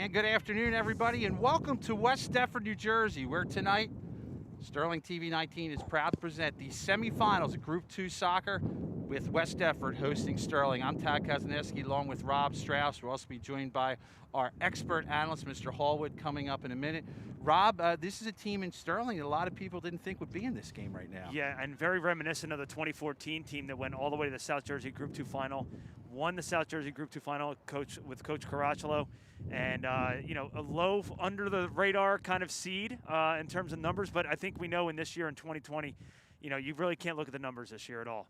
And good afternoon, everybody, and welcome to West Deptford, New Jersey, where tonight Sterling TV 19 is proud to present the semifinals of Group 2 soccer with West Deptford hosting Sterling. I'm Tad Kazaneski along with Rob Strauss. We'll also be joined by our expert analyst, Mr. Hallwood, coming up in a minute. Rob, this is a team in Sterling that a lot of people didn't think would be in this game right now. Yeah, and very reminiscent of the 2014 team that went all the way to the South Jersey Group 2 final, won the South Jersey Group 2 final with Coach Caracciolo, and a low, under the radar kind of seed in terms of numbers. But I think we know in this year in 2020, you really can't look at the numbers this year at all.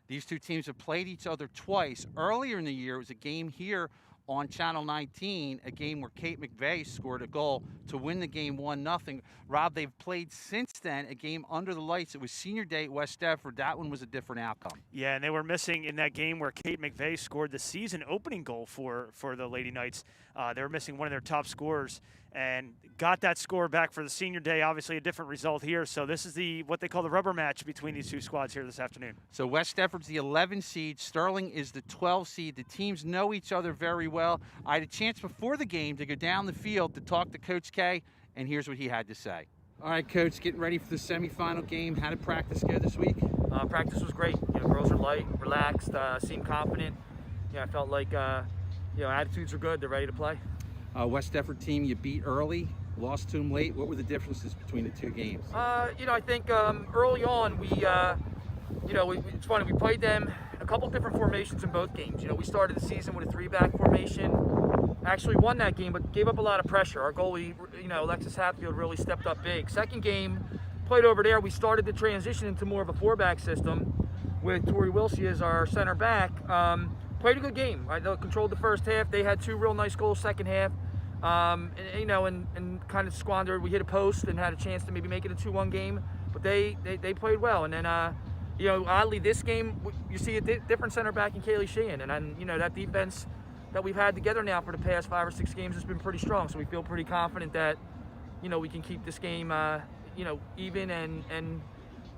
These two teams have played each other twice. Earlier in the year, it was a game here on Channel 19, a game where Kate McVeigh scored a goal to win the game 1-0. Rob, they've played since then a game under the lights. It was senior day at West Deptford. That one was a different outcome. Yeah, and they were missing in that game where Kate McVeigh scored the season opening goal for the Lady Knights. They were missing one of their top scorers and got that score back for the senior day. Obviously a different result here. So this is what they call the rubber match between these two squads here this afternoon. So West Deptford's the 11 seed. Sterling is the 12 seed. The teams know each other very well. I had a chance before the game to go down the field to talk to Coach K, and here's what he had to say. All right, Coach, getting ready for the semifinal game. How did practice go this week? Practice was great. Girls are light, relaxed, seem confident. I felt like attitudes are good. They're ready to play. West Deptford team you beat early, lost to them late. What were the differences between the two games? I think early on it's funny. We played them a couple different formations in both games. We started the season with a 3-back formation. Actually won that game, but gave up a lot of pressure. Our goalie, Alexis Hatfield, really stepped up big. Second game, played over there. We started to transition into more of a 4-back system with Tori Wilsey as our center back. Played a good game. Right? They controlled the first half. They had 2 real nice goals second half. And kind of squandered. We hit a post and had a chance to maybe make it a 2-1 game, but they played well. And then, oddly, this game, you see a different center back in Kaylee Sheehan. And then, that defense that we've had together now for the past 5 or 6 games has been pretty strong. So we feel pretty confident that, we can keep this game, even and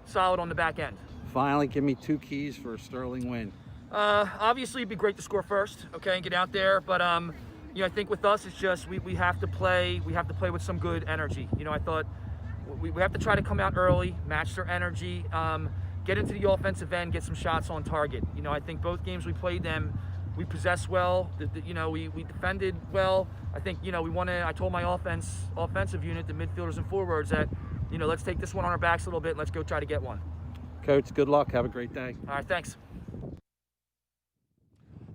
solid on the back end. Finally, give me 2 keys for a Sterling win. Obviously, it'd be great to score first, okay, and get out there. But I think with us, it's just we have to play. We have to play with some good energy. I thought we have to try to come out early, match their energy, get into the offensive end, get some shots on target. I think both games we played them, we possessed well. We defended well. I think we want to. I told my offensive unit, the midfielders and forwards, that let's take this one on our backs a little bit and let's go try to get one. Coach, good luck. Have a great day. All right, thanks.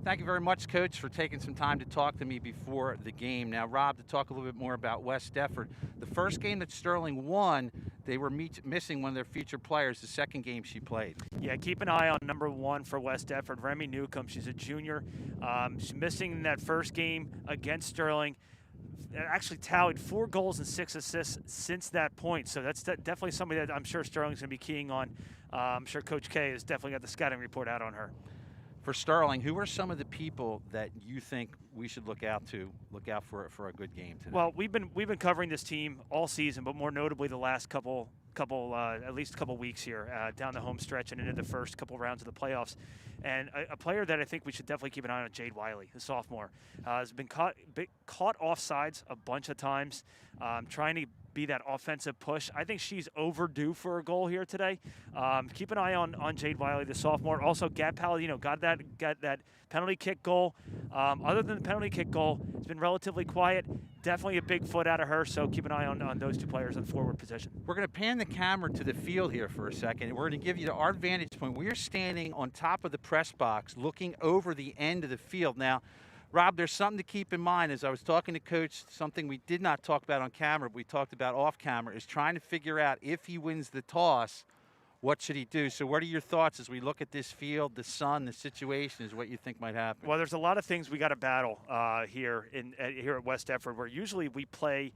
Thank you very much, Coach, for taking some time to talk to me before the game. Now, Rob, to talk a little bit more about West Deptford. The first game that Sterling won, they were missing one of their featured players the second game she played. Yeah, keep an eye on number 1 for West Deptford, Remy Newcomb. She's a junior. She's missing in that first game against Sterling. Actually tallied 4 goals and 6 assists since that point. So that's definitely somebody that I'm sure Sterling's going to be keying on. I'm sure Coach K has definitely got the scouting report out on her. For Sterling, who are some of the people that you think we should look out for a good game today? Well, we've been covering this team all season, but more notably the last couple at least a couple weeks here down the home stretch and into the first couple rounds of the playoffs. And a player that I think we should definitely keep an eye on, Jade Wiley, the sophomore, has been caught offsides a bunch of times, trying to be that offensive push. I think she's overdue for a goal here today. Keep an eye on Jade Wiley, the sophomore. Also, Gab Palladino got that penalty kick goal. Other than the penalty kick goal, it's been relatively quiet. Definitely a big foot out of her, so keep an eye on those 2 players in the forward position. We're going to pan the camera to the field here for a second. We're going to give you our vantage point. We're standing on top of the press box looking over the end of the field. Now, Rob, there's something to keep in mind. As I was talking to Coach, something we did not talk about on camera, but we talked about off camera, is trying to figure out if he wins the toss, what should he do? So what are your thoughts as we look at this field, the sun, the situation, is what you think might happen? Well, there's a lot of things we got to battle here at West Deptford, where usually we play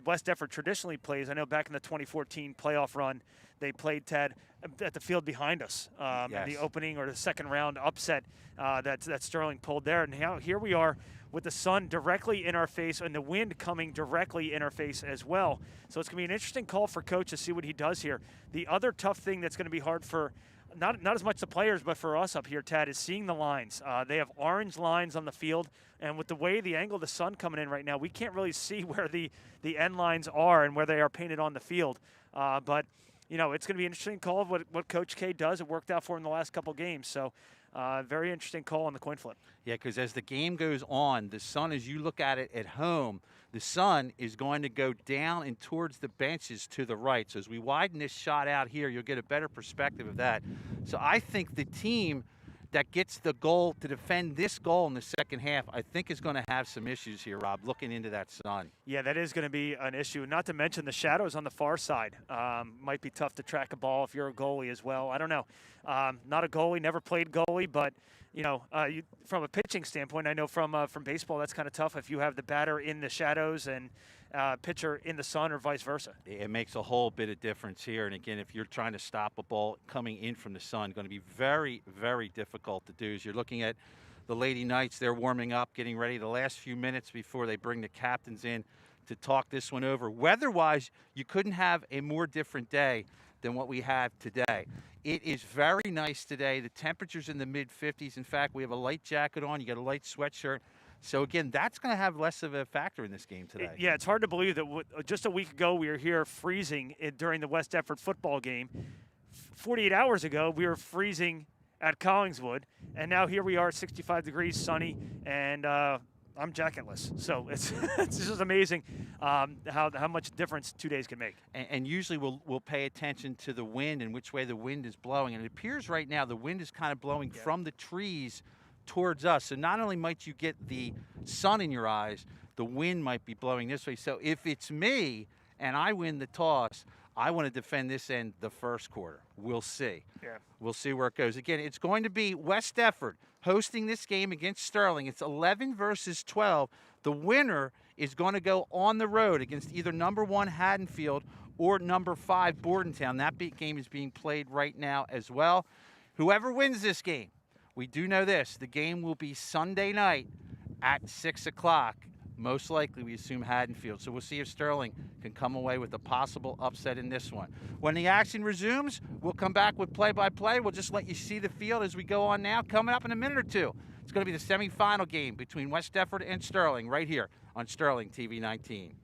West Deptford traditionally plays. I know back in the 2014 playoff run, they played Ted at the field behind us in the opening or the second round upset that Sterling pulled there. And now here we are with the sun directly in our face and the wind coming directly in our face as well. So it's going to be an interesting call for Coach to see what he does here. The other tough thing that's going to be hard for not as much the players, but for us up here, Tad, is seeing the lines. They have orange lines on the field, and with the way the angle of the sun coming in right now, we can't really see where the end lines are and where they are painted on the field. But it's going to be an interesting call of what Coach K does. It worked out for him the last couple games, so very interesting call on the coin flip. Yeah, because as the game goes on, the sun, as you look at it at home, the sun is going to go down and towards the benches to the right. So as we widen this shot out here, you'll get a better perspective of that. So I think the team that gets the goal to defend this goal in the second half, I think is going to have some issues here, Rob, looking into that sun. Yeah, that is going to be an issue. Not to mention the shadows on the far side. Might be tough to track a ball if you're a goalie as well. I don't know. Not a goalie, never played goalie, but from a pitching standpoint, I know from baseball that's kind of tough if you have the batter in the shadows and pitcher in the sun or vice versa. It makes a whole bit of difference here. And again, if you're trying to stop a ball coming in from the sun, going to be very, very difficult to do. As you're looking at the Lady Knights, they're warming up, getting ready the last few minutes before they bring the captains in to talk this one over. Weather-wise, you couldn't have a more different day than what we have today. It is very nice today. The temperature's in the mid-50s. In fact, we have a light jacket on. You got a light sweatshirt. So, again, that's going to have less of a factor in this game today. Yeah, it's hard to believe that just a week ago we were here freezing during the West Deptford football game. 48 hours ago we were freezing at Collingswood, and now here we are, 65 degrees, sunny, and I'm jacketless. So it's just amazing how much difference 2 days can make. And usually we'll pay attention to the wind and which way the wind is blowing. And it appears right now the wind is kind of blowing from the trees towards us. So not only might you get the sun in your eyes, the wind might be blowing this way. So if it's me and I win the toss, I want to defend this end the first quarter. We'll see. Yeah. We'll see where it goes. Again, it's going to be West Deptford hosting this game against Sterling. It's 11 versus 12. The winner is going to go on the road against either number 1 Haddonfield or number 5 Bordentown. That game is being played right now as well. Whoever wins this game, we do know this, the game will be Sunday night at 6 o'clock. Most likely, we assume Haddonfield. So we'll see if Sterling can come away with a possible upset in this one. When the action resumes, we'll come back with play-by-play. We'll just let you see the field as we go on now. Coming up in a minute or two, it's going to be the semifinal game between West Deptford and Sterling right here on Sterling TV 19.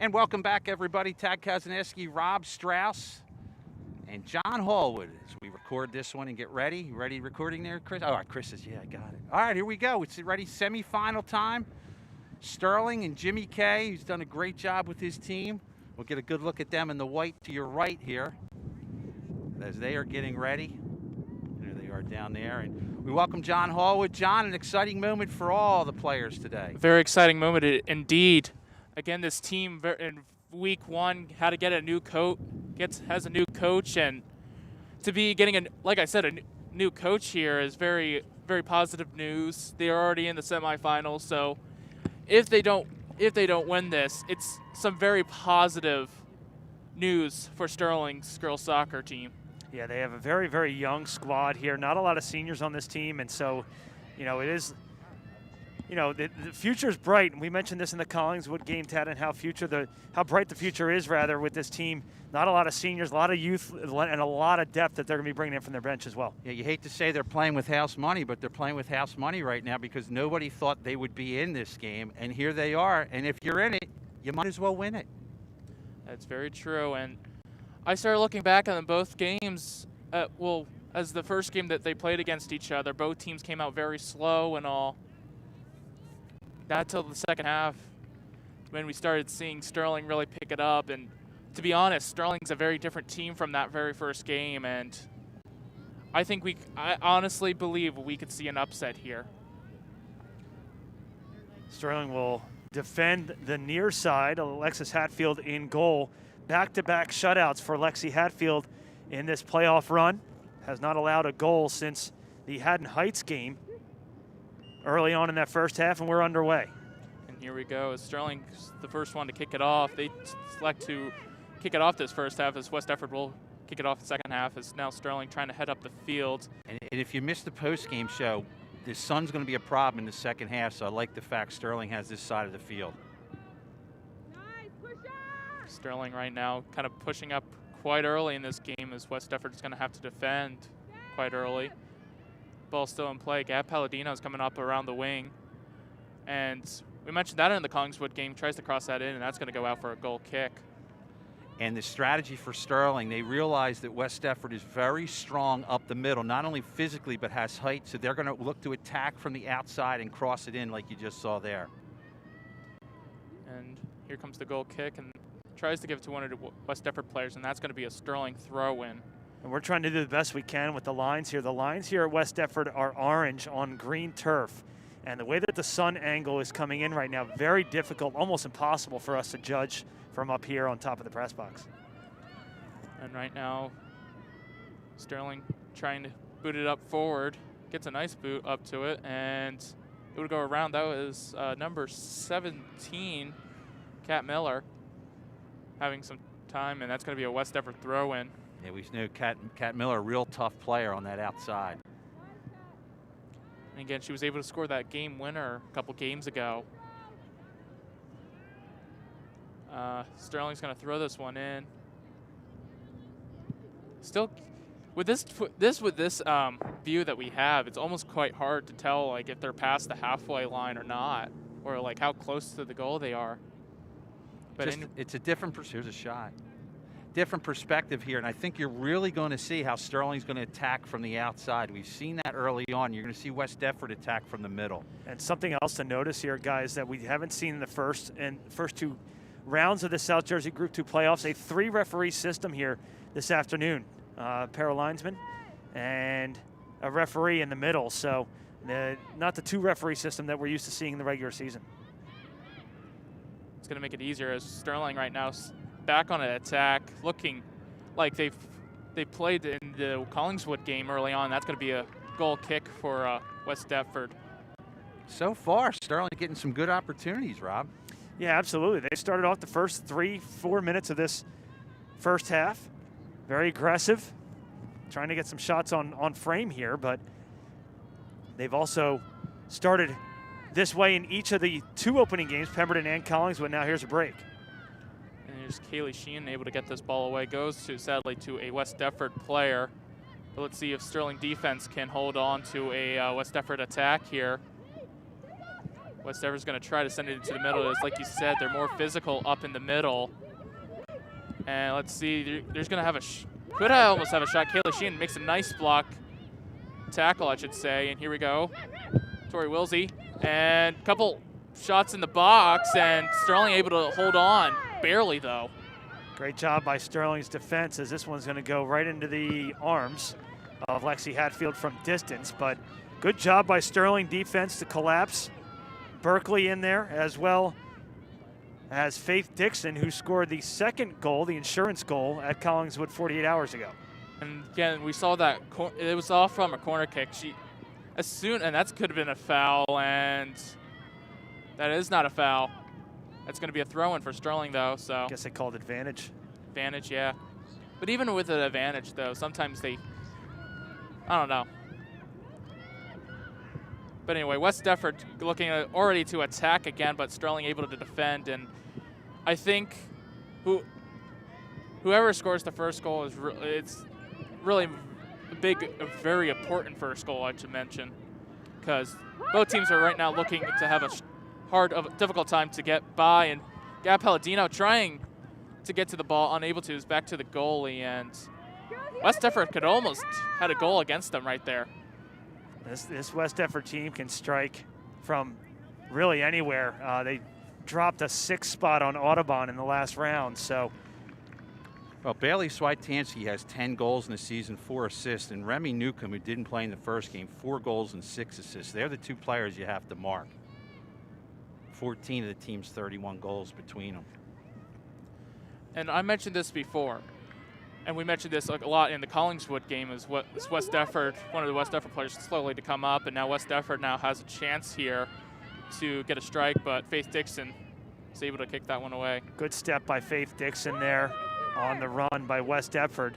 And welcome back, everybody. Tad Kazaneski, Rob Strauss, and John Hallwood as we record this one and get ready. You ready recording there, Chris? All right, Chris says, yeah, I got it. All right, here we go. It's ready, semifinal time. Sterling and Jimmy K, who's done a great job with his team. We'll get a good look at them in the white to your right here as they are getting ready. There they are down there. And we welcome John Hallwood. John, an exciting moment for all the players today. Very exciting moment indeed. Again, this team in week 1 had to get a new coach, has a new coach, and to be getting like I said, a new coach here is very, very positive news. They are already in the semifinals, so if they don't win this, it's some very positive news for Sterling's girls soccer team. Yeah, they have a very, very young squad here. Not a lot of seniors on this team, and so, it is you know, the future's bright. And we mentioned this in the Collingswood game, Tad, and how bright the future is, rather, with this team. Not a lot of seniors, a lot of youth, and a lot of depth that they're going to be bringing in from their bench as well. Yeah, you hate to say they're playing with house money, but they're playing with house money right now because nobody thought they would be in this game, and here they are. And if you're in it, you might as well win it. That's very true. And I started looking back on both games. As the first game that they played against each other, both teams came out very slow and all. Not till the second half when we started seeing Sterling really pick it up. And to be honest, Sterling's a very different team from that very first game. And I honestly believe we could see an upset here. Sterling will defend the near side. Alexis Hatfield in goal. Back-to-back shutouts for Lexi Hatfield in this playoff run. Has not allowed a goal since the Haddon Heights game early on in that first half, and we're underway. And here we go. Sterling's the first one to kick it off. They select to kick it off this first half as West Deptford will kick it off the second half. As now Sterling trying to head up the field. And if you missed the post-game show, the sun's going to be a problem in the second half, so I like the fact Sterling has this side of the field. Sterling right now kind of pushing up quite early in this game as West Deptford is going to have to defend quite early. Ball still in play. Gab Palladino is coming up around the wing. And we mentioned that in the Collingswood game. Tries to cross that in, and that's going to go out for a goal kick. And the strategy for Sterling, they realize that West Deptford is very strong up the middle, not only physically but has height, so they're going to look to attack from the outside and cross it in like you just saw there. And here comes the goal kick, and tries to give it to one of the West Deptford players, and that's going to be a Sterling throw-in. And we're trying to do the best we can with the lines here. The lines here at West Deptford are orange on green turf. And the way that the sun angle is coming in right now, very difficult, almost impossible for us to judge from up here on top of the press box. And right now, Sterling trying to boot it up forward. Gets a nice boot up to it, and it would go around. That was number 17, Kat Miller, having some time, and that's going to be a West Deptford throw-in. Yeah, we know Kat Miller, a real tough player on that outside. And again, she was able to score that game winner a couple games ago. Sterling's going to throw this one in. Still, with this view that we have, it's almost quite hard to tell like if they're past the halfway line or not, or like how close to the goal they are. But it's a different. Here's a shot. Different perspective here, and I think you're really going to see how Sterling's going to attack from the outside. We've seen that early on. You're going to see West Deptford attack from the middle. And something else to notice here, guys, that we haven't seen in the first two rounds of the South Jersey Group 2 playoffs, a 3-referee system here this afternoon. Pair of linesmen and a referee in the middle. So not the 2-referee system that we're used to seeing in the regular season. It's going to make it easier as Sterling right now back on an attack, looking like they played in the Collingswood game early on. That's going to be a goal kick for West Deptford. So far, Sterling getting some good opportunities, Rob. Yeah, absolutely. They started off the first 3-4 minutes of this first half. Very aggressive, trying to get some shots on frame here, but they've also started this way in each of the 2 opening games, Pemberton and Collingswood. Now here's a break. And here's Kaylee Sheen able to get this ball away. Goes sadly to a West Deptford player. But let's see if Sterling defense can hold on to a West Deptford attack here. West Deptford's going to try to send it into the middle. It's like you said, they're more physical up in the middle. And let's see, there's going to have could I almost have a shot. Kayla Sheen makes a nice block tackle, I should say. And here we go. Tori Wilsey. And a couple shots in the box, and Sterling able to hold on. Barely, though. Great job by Sterling's defense, as this one's going to go right into the arms of Lexi Hatfield from distance. But good job by Sterling defense to collapse Berkeley in there, as well as Faith Dixon, who scored the second goal, the insurance goal, at Collingswood 48 hours ago. And again, we saw that it was off from a corner kick. And that could have been a foul, and that is not a foul. That's going to be a throw-in for Sterling, though. So I guess they called advantage. Advantage, yeah. But even with an advantage, though, sometimes I don't know. But anyway, West Deptford looking already to attack again, but Sterling able to defend. And I think whoever scores the first goal is it's really a very important first goal, I should mention, because both teams are right now looking to have a difficult time to get by. And Gab Palladino trying to get to the ball, unable to, is back to the goalie. And West Deptford could almost had a goal against them right there. This West Deptford team can strike from really anywhere. They dropped a 6th spot on Audubon in the last round. So, well, Bailey Swiatanski has 10 goals in the season, 4 assists, and Remy Newcomb, who didn't play in the first game, 4 goals and 6 assists. They're the 2 players you have to mark. 14 of the team's 31 goals between them. And I mentioned this before, and we mentioned this a lot in the Collingswood game, is what this West Deptford, one of the West Deptford players slowly to come up, and now West Deptford now has a chance here to get a strike, but Faith Dixon is able to kick that one away. Good step by Faith Dixon there on the run by West Deptford.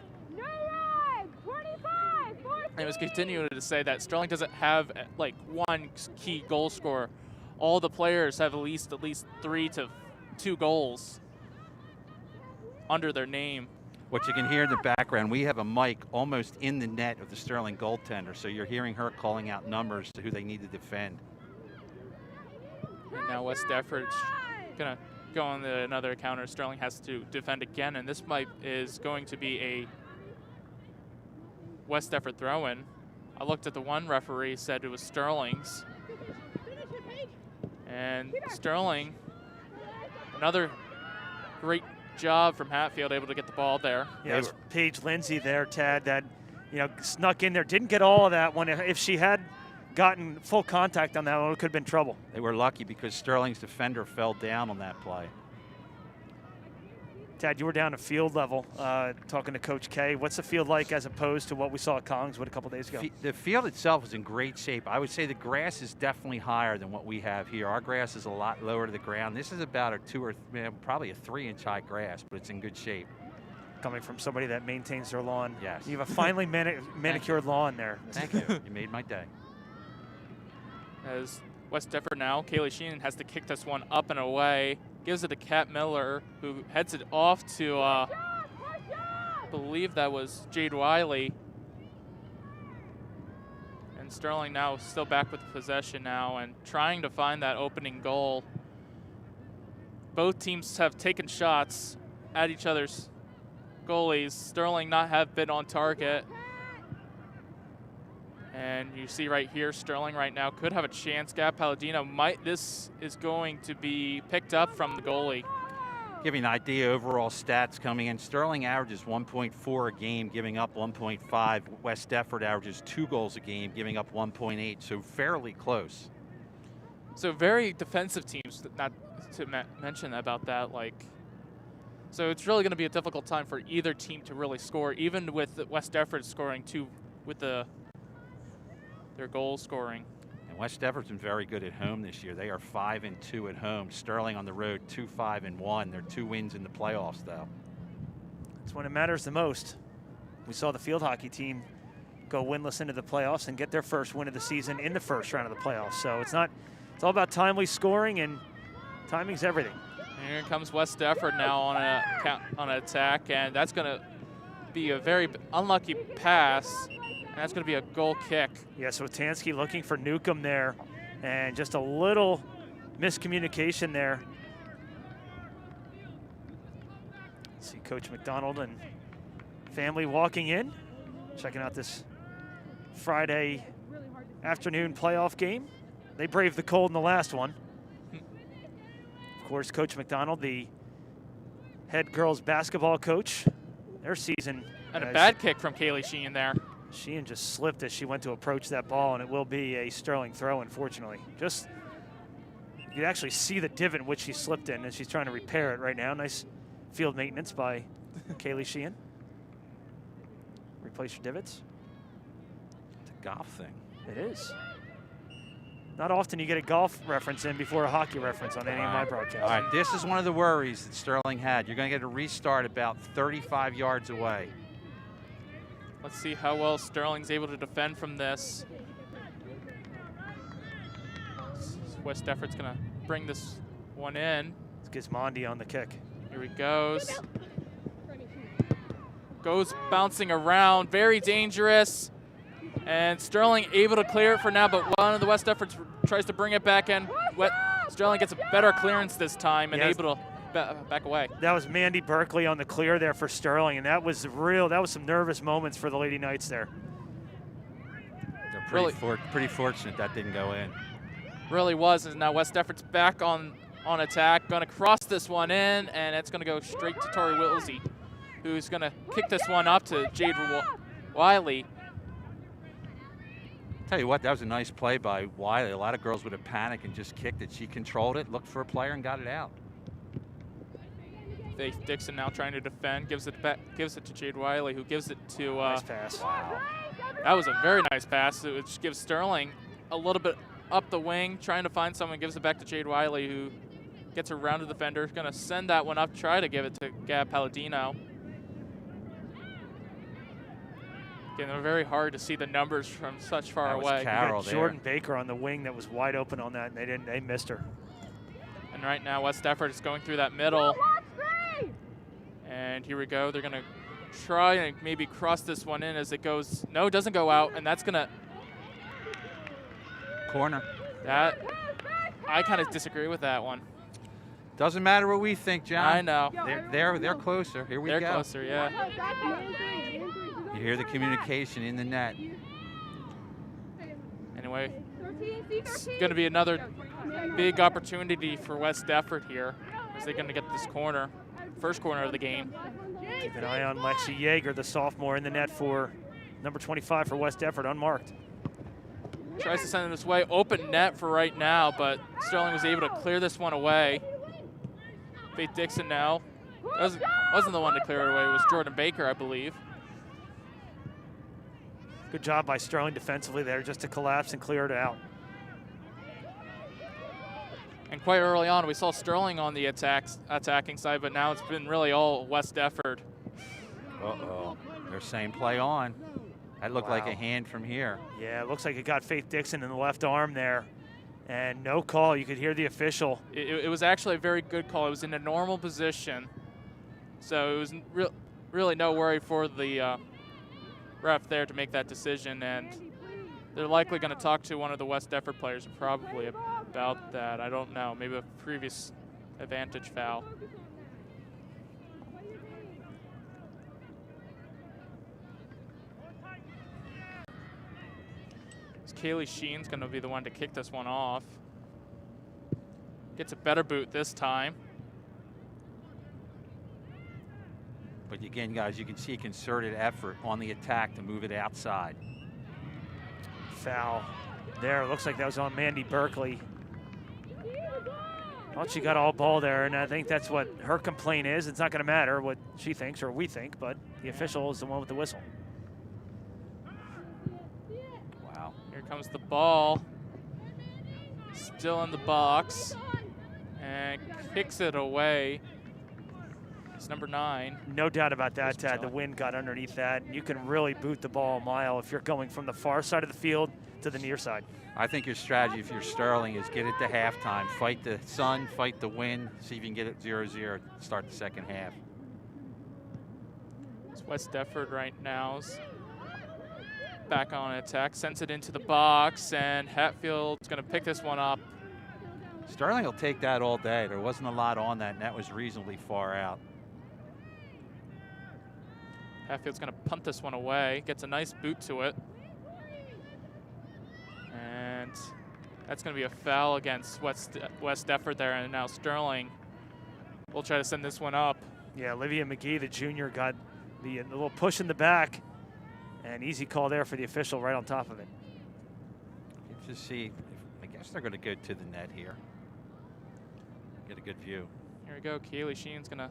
And was continuing to say that Sterling doesn't have like one key goal scorer. All the players have at least 3 to 2 goals under their name. What you can hear in the background, we have a mic almost in the net of the Sterling goaltender, so you're hearing her calling out numbers to who they need to defend. And now West Deptford's gonna go on another counter. Sterling has to defend again, and this is going to be a West Deptford throw-in. I looked at the one referee, said it was Sterling's. And Sterling, another great job from Hatfield, able to get the ball there. Yeah, it was Paige Lindsay there, Tad, that snuck in there. Didn't get all of that one. If she had gotten full contact on that one, it could have been trouble. They were lucky because Sterling's defender fell down on that play. Tad, you were down at field level talking to Coach K. What's the field like as opposed to what we saw at Collingswood a couple days ago? The field itself is in great shape. I would say the grass is definitely higher than what we have here. Our grass is a lot lower to the ground. This is about probably a 3-inch high grass, but it's in good shape. Coming from somebody that maintains their lawn. Yes. You have a finely manicured lawn there. Thank you. You made my day. As West Deptford now, Kaylee Sheenan has to kick this one up and away. Gives it to Kat Miller, who heads it off to, I believe that was Jade Wiley. And Sterling now still back with possession now and trying to find that opening goal. Both teams have taken shots at each other's goalies. Sterling not have been on target. And you see right here, Sterling right now could have a chance. Gab Palladino this is going to be picked up from the goalie. Give you an idea, overall stats coming in. Sterling averages 1.4 a game, giving up 1.5. West Deptford averages 2 goals a game, giving up 1.8, so fairly close. So very defensive teams, not to mention about that. So it's really going to be a difficult time for either team to really score, even with West Deptford scoring 2 with their goal scoring. And West Deptford's been very good at home this year. They are 5-2 at home. Sterling on the road 2-5-1. They're 2 wins in the playoffs, though. It's when it matters the most. We saw the field hockey team go winless into the playoffs and get their first win of the season in the first round of the playoffs. So it's all about timely scoring, and timing's everything. And here comes West Deptford now on an attack, and that's going to be a very unlucky pass. And that's going to be a goal kick. Yeah, so Tansky looking for Newcomb there, and just a little miscommunication there. See Coach McDonald and family walking in, checking out this Friday afternoon playoff game. They braved the cold in the last one. Of course, Coach McDonald, the head girls basketball coach, their season. And a bad kick from Kaylee Sheehan there. Sheehan just slipped as she went to approach that ball, and it will be a Sterling throw, unfortunately. You can actually see the divot in which she slipped in, and she's trying to repair it right now. Nice field maintenance by Kaylee Sheehan. Replace your divots. It's a golf thing. It is. Not often you get a golf reference in before a hockey reference on any of my broadcasts. All right, this is one of the worries that Sterling had. You're going to get a restart about 35 yards away. Let's see how well Sterling's able to defend from this. West Deptford's going to bring this one in. It's Gizmondi on the kick. Here he goes. Goes bouncing around, very dangerous. And Sterling able to clear it for now, but one of the West Deptfords tries to bring it back in. Sterling gets a better clearance this time and able to back away. That was Mandy Berkeley on the clear there for Sterling, and that was some nervous moments for the Lady Knights there. They're pretty fortunate that didn't go in. Really was, and now West Deptford's back on attack, going to cross this one in, and it's going to go straight to Tori Wilsey, who's going to kick this one up to Jade Wiley. Tell you what, that was a nice play by Wiley. A lot of girls would have panicked and just kicked it. She controlled it, looked for a player, and got it out. Faith Dixon now trying to defend, gives it to Jade Wiley, who gives it to. Nice pass. Wow. That was a very nice pass, which gives Sterling a little bit up the wing, trying to find someone, gives it back to Jade Wiley, who gets around the defender, going to send that one up, try to give it to Gab Palladino. Again, very hard to see the numbers from such far away. Carol Jordan Baker on the wing that was wide open on that, and they missed her. And right now, West Deptford is going through that middle. And here we go. They're going to try and maybe cross this one in as it goes. No, it doesn't go out, and that's going to. Corner. That, I kind of disagree with that one. Doesn't matter what we think, John. I know. They're closer. Here we go. They're closer, yeah. You hear the communication in the net. Anyway, it's going to be another big opportunity for West Deptford here as they're going to get this corner, first corner of the game. Keep an eye on Lexi Yeager, the sophomore, in the net for number 25 for West Deptford, unmarked. Tries to send it this way, open net for right now, but Sterling was able to clear this one away. Faith Dixon now. Wasn't the one to clear it away, it was Jordan Baker, I believe. Good job by Sterling defensively there, just to collapse and clear it out. And quite early on, we saw Sterling on the attacking side, but now it's been really all West Deptford. Uh-oh. They're saying play on. That looked like a hand from here. Yeah, it looks like it got Faith Dixon in the left arm there. And no call. You could hear the official. It was actually a very good call. It was in a normal position. So it was really no worry for the ref there to make that decision. And they're likely going to talk to one of the West Deptford players probably about that. I don't know. Maybe a previous advantage foul. Kaylee Sheen's going to be the one to kick this one off. Gets a better boot this time. But again, guys, you can see a concerted effort on the attack to move it outside. Foul there. Looks like that was on Mandy Berkeley. Thought she got all ball there, and I think that's what her complaint is. It's not going to matter what she thinks or we think, but the official is the one with the whistle. Here comes the ball. Still in the box. And kicks it away. It's number 9. No doubt about that, Tad. The wind got underneath that. You can really boot the ball a mile if you're going from the far side of the field to the near side. I think your strategy, if you're Sterling, is get it to halftime. Fight the sun, fight the wind, see if you can get it 0-0, start the second half. It's West Deptford right now. Back on attack, sends it into the box, and Hatfield's going to pick this one up. Sterling will take that all day. There wasn't a lot on that, and that was reasonably far out. Hatfield's going to punt this one away, gets a nice boot to it. And that's going to be a foul against West Deptford there, and now Sterling will try to send this one up. Yeah, Olivia McGee, the junior, got the little push in the back. An easy call there for the official right on top of it. Let's just see. I guess they're going to go to the net here. Get a good view. Here we go. Kaylee Sheen's going to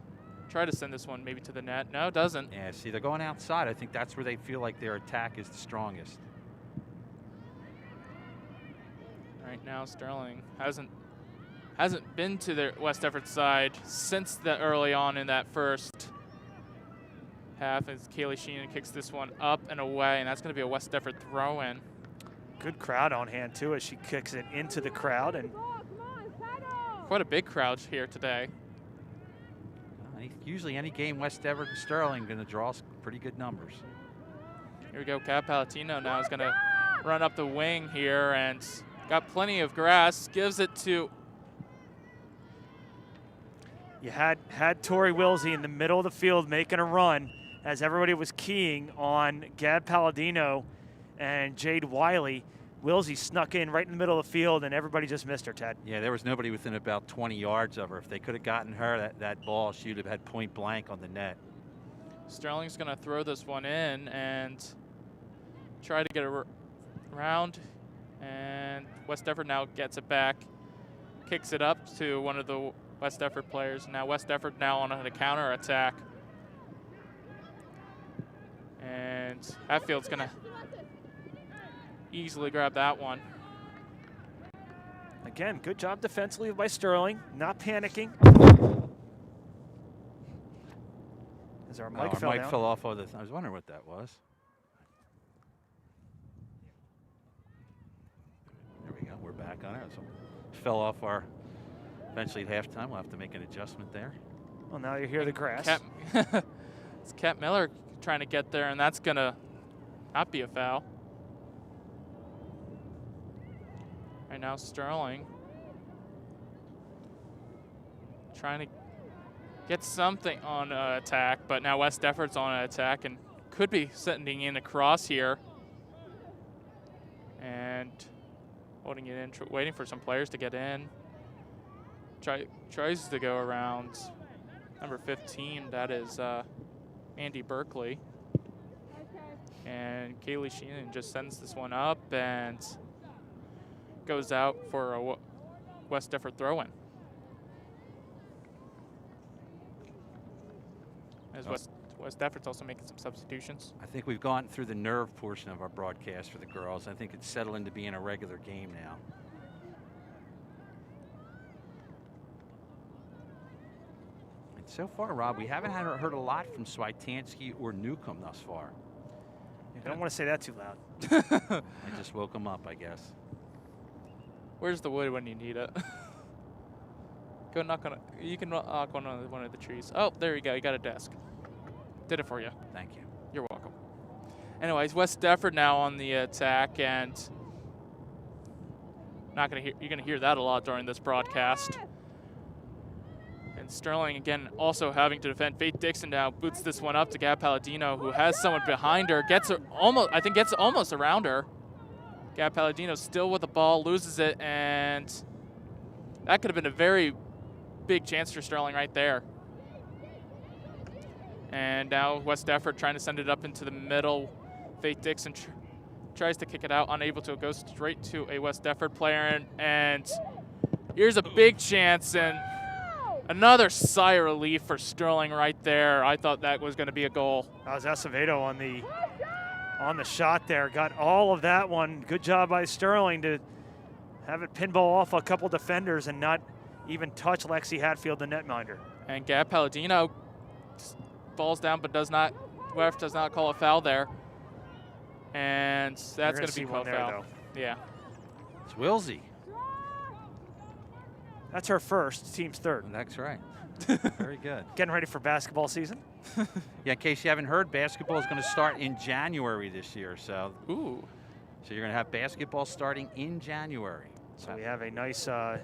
try to send this one maybe to the net. No, it doesn't. Yeah, see, they're going outside. I think that's where they feel like their attack is the strongest. Right now, Sterling hasn't been to the West Deptford side since the early on in that first half, as Kaylee Sheen kicks this one up and away, and that's going to be a West Deptford throw-in. Good crowd on hand, too, as she kicks it into the crowd, and quite a big crowd here today. Usually any game West Deptford and Sterling going to draw pretty good numbers. Here we go. Cat Palatino now is going to run up the wing here and got plenty of grass. Gives it to. You had Tori Wilsey in the middle of the field making a run as everybody was keying on Gab Palladino and Jade Wiley. Wilsey snuck in right in the middle of the field, and everybody just missed her, Ted. Yeah, there was nobody within about 20 yards of her. If they could have gotten her, that ball, she would have had point blank on the net. Sterling's going to throw this one in and try to get it around. And West Deptford now gets it back, kicks it up to one of the West Deptford players. Now West Deptford now on a counter attack. And Hatfield's going to easily grab that one. Again, good job defensively by Sterling, not panicking. As our mic fell off of this. I was wondering what that was. There we go. We're back on it. So fell off our. Eventually at halftime, we'll have to make an adjustment there. Well, now you hear the grass. It's Cat Miller trying to get there, and that's going to not be a foul. Right now, Sterling trying to get something on attack, but now West Deptford's on an attack and could be sending in a cross here. And holding it in, waiting for some players to get in. Tries to go around number 15, that is Andy Berkeley. And Kaylee Sheenan just sends this one up and goes out for a West Deptford throw-in. As West Deptford's also making some substitutions. I think we've gone through the nerve portion of our broadcast for the girls. I think it's settled into being a regular game now. And so far, Rob, we haven't heard a lot from Switansky or Newcomb thus far. I don't want to say that too loud. I just woke them up, I guess. Where's the wood when you need it? Go knock on it. You can knock on one of the trees. Oh, there you go. You got a desk. Did it for you. Thank you. You're welcome. Anyways, West Deptford now on the attack, and you're gonna hear that a lot during this broadcast. And Sterling again also having to defend. Faith Dixon now boots this one up to Gab Palladino, who has someone behind her. Gets almost around her. Gab Palladino still with the ball, loses it, and that could have been a very big chance for Sterling right there. And now West Deptford trying to send it up into the middle. Faith Dixon tries to kick it out, unable to. Go straight to a West Deptford player, and here's a big chance, and another sigh of relief for Sterling right there. I thought that was going to be a goal. That was Acevedo on the shot there. Got all of that one. Good job by Sterling to have it pinball off a couple defenders and not even touch Lexi Hatfield, the netminder. And Gab Palladino falls down, but ref does not call a foul there. And that's going to be called foul. Yeah. It's Wilsey. That's her first, team's third. That's right. Very good. Getting ready for basketball season. Yeah, in case you haven't heard, basketball is going to start in January this year. So, ooh. So you're going to have basketball starting in January. So we have a nice, I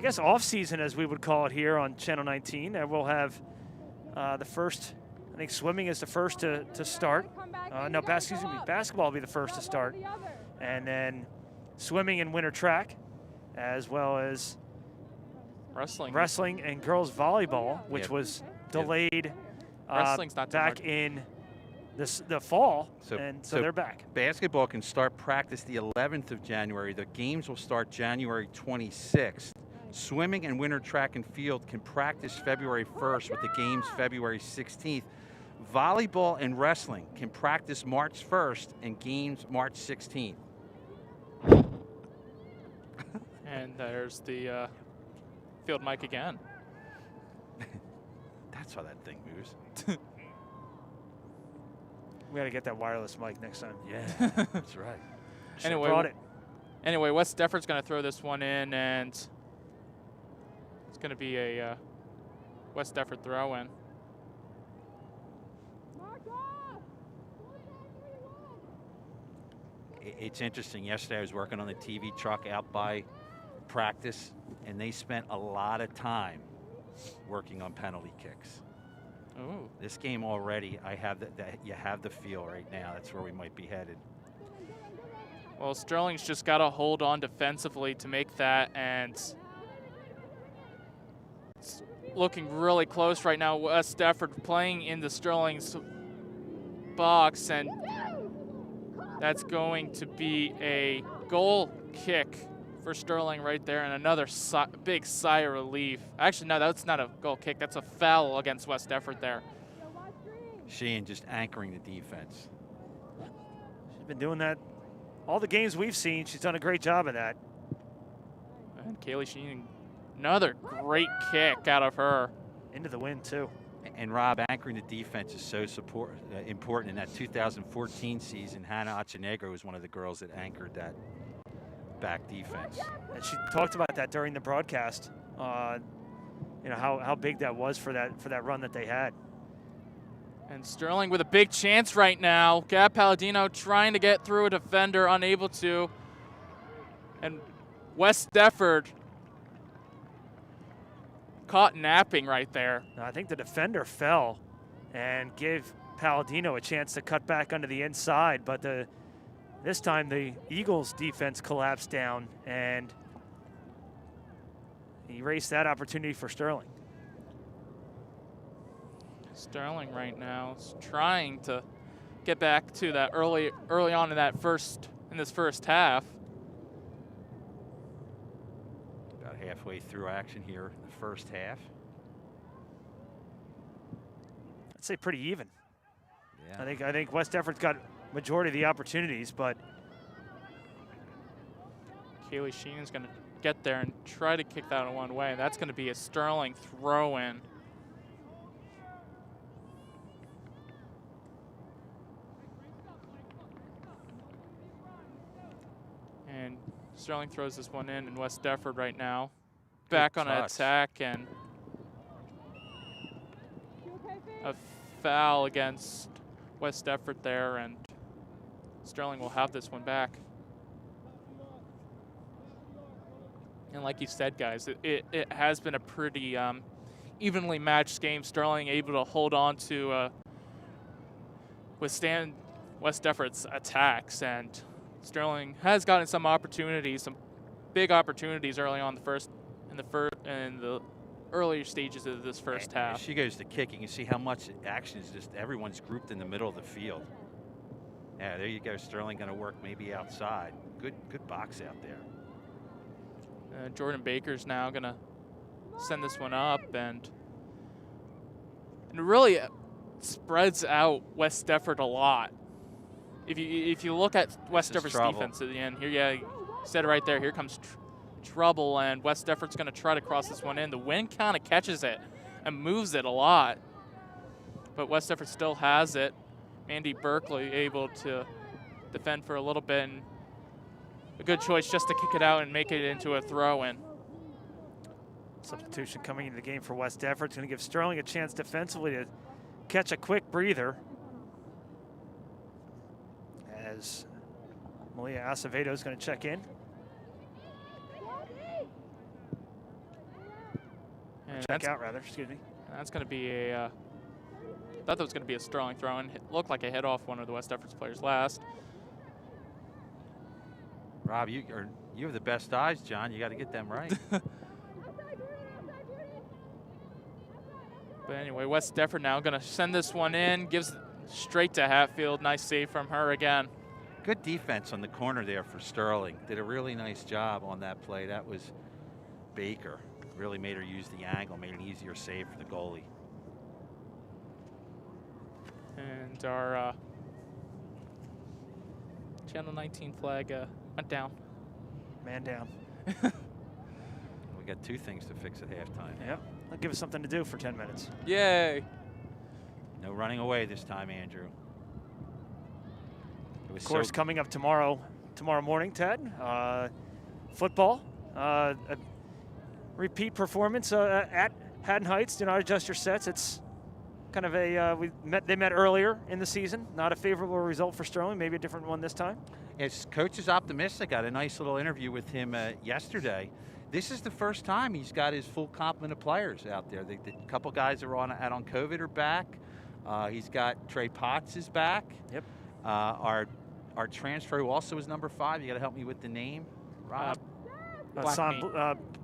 guess, off-season, as we would call it here on Channel 19. And we'll have the first, I think swimming is the first to start. No, basketball will be the first to start. And then swimming and winter track, as well as wrestling and girls volleyball, which was delayed Wrestling's not back in the fall, so they're back. Basketball can start practice the 11th of January. The games will start January 26th. Swimming and winter track and field can practice February 1st with the games February 16th. Volleyball and wrestling can practice March 1st and games March 16th. And there's the field mic again. That's how that thing moves. We got to get that wireless mic next time. Yeah, that's right. Brought it. Anyway, West Deptford's going to throw this one in, and going to be a West Deptford throw-in. It's interesting. Yesterday I was working on the TV truck out by practice, and they spent a lot of time working on penalty kicks. Ooh. This game already, I have you have the feel right now. That's where we might be headed. Well, Sterling's just got to hold on defensively to make that, and it's looking really close right now. West Deptford playing in the Sterling's box, and that's going to be a goal kick for Sterling right there, and another big sigh of relief. Actually, no, that's not a goal kick. That's a foul against West Deptford there. Sheehan just anchoring the defense. She's been doing that all the games we've seen. She's done a great job of that. And Kaylee Sheehan, another great kick out of her. Into the wind, too. And Rob, anchoring the defense is so important. In that 2014 season, Hannah Achenegro was one of the girls that anchored that back defense. And she talked about that during the broadcast. You know how big that was for that run that they had. And Sterling with a big chance right now. Gab Palladino trying to get through a defender, unable to. And West Deptford caught napping right there. I think the defender fell and gave Palladino a chance to cut back onto the inside, but this time the Eagles defense collapsed down and erased that opportunity for Sterling. Sterling right now is trying to get back to that early on in this first half. About halfway through action here in the first half. I'd say pretty even. Yeah. I think West Deptford's got majority of the opportunities, but Kaylee Sheenan's going to get there and try to kick that one way. That's going to be a Sterling throw-in. And Sterling throws this one in, and West Deptford right now back on an attack, and a foul against West Deptford there, and Sterling will have this one back. And like you said, guys, it has been a pretty evenly matched game. Sterling able to hold on to withstand West Deptford's attacks, and Sterling has gotten some opportunities, some big opportunities early on in the earlier stages of this first half. As she goes to kicking, you see how much action is just everyone's grouped in the middle of the field. Yeah, there you go. Sterling going to work maybe outside. Good box out there. Jordan Baker's now going to send this one up, and it really spreads out West Deptford a lot. If you look at West Deptford's defense at the end, here, yeah, you said it right there, here comes trouble, and West Deptford's going to try to cross this one in. The wind kind of catches it and moves it a lot, but West Deptford still has it. Mandy Berkeley able to defend for a little bit, and a good choice just to kick it out and make it into a throw-in. Substitution coming into the game for West Deptford. It's going to give Sterling a chance defensively to catch a quick breather, as Malia Acevedo is going to check in. And check out, rather, excuse me. That's going to be a, I thought that was going to be a Sterling throw-in. It looked like a hit off one of the West Deptford's players last. Rob, you have the best eyes, John. You got to get them right. But anyway, West Deptford now going to send this one in, gives straight to Hatfield. Nice save from her again. Good defense on the corner there for Sterling. Did a really nice job on that play. That was Baker. Really made her use the angle, made an easier save for the goalie. And our Channel 19 flag went down. Man down. We got two things to fix at halftime. Yep. That'll give us something to do for 10 minutes. Yay. No running away this time, Andrew. Of course, coming up tomorrow morning, Ted, football. repeat performance at Haddon Heights. Do not adjust your sets. It's kind of a they met earlier in the season. Not a favorable result for Sterling. Maybe a different one this time. His coach is optimistic. Got a nice little interview with him yesterday. This is the first time he's got his full complement of players out there. The couple guys are out on COVID are back. He's got Trey Potts is back. Yep. Our transfer who also is number 5. You got to help me with the name. Rob.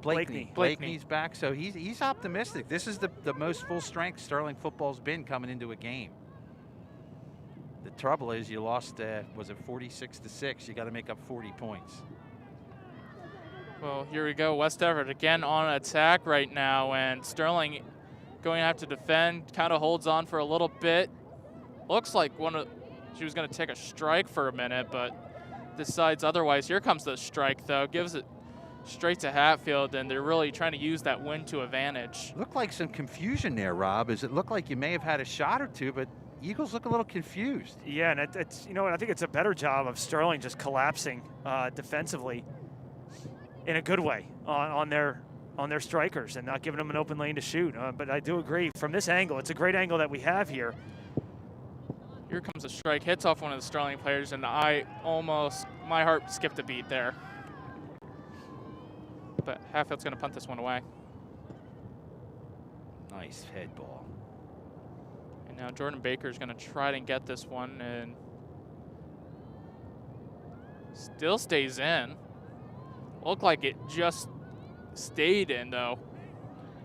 Blakeney. Blakeney's back, so he's optimistic. This is the most full strength Sterling football's been coming into a game. The trouble is you lost, was it 46-6? You got to make up 40 points. Well, here we go. West Deptford again on attack right now, and Sterling going to have to defend. Kind of holds on for a little bit. Looks like she was going to take a strike for a minute, but decides otherwise. Here comes the strike, though. Gives it straight to Hatfield, and they're really trying to use that win to advantage. Looked like some confusion there, Rob. It looked like you may have had a shot or two, but Eagles look a little confused. Yeah, and it's you know what, I think it's a better job of Sterling just collapsing defensively in a good way on their strikers and not giving them an open lane to shoot. But I do agree, from this angle, it's a great angle that we have here. Here comes a strike, hits off one of the Sterling players, and my heart skipped a beat there. But Hatfield's going to punt this one away. Nice head ball. And now Jordan Baker's going to try and get this one, and still stays in. Looked like it just stayed in, though.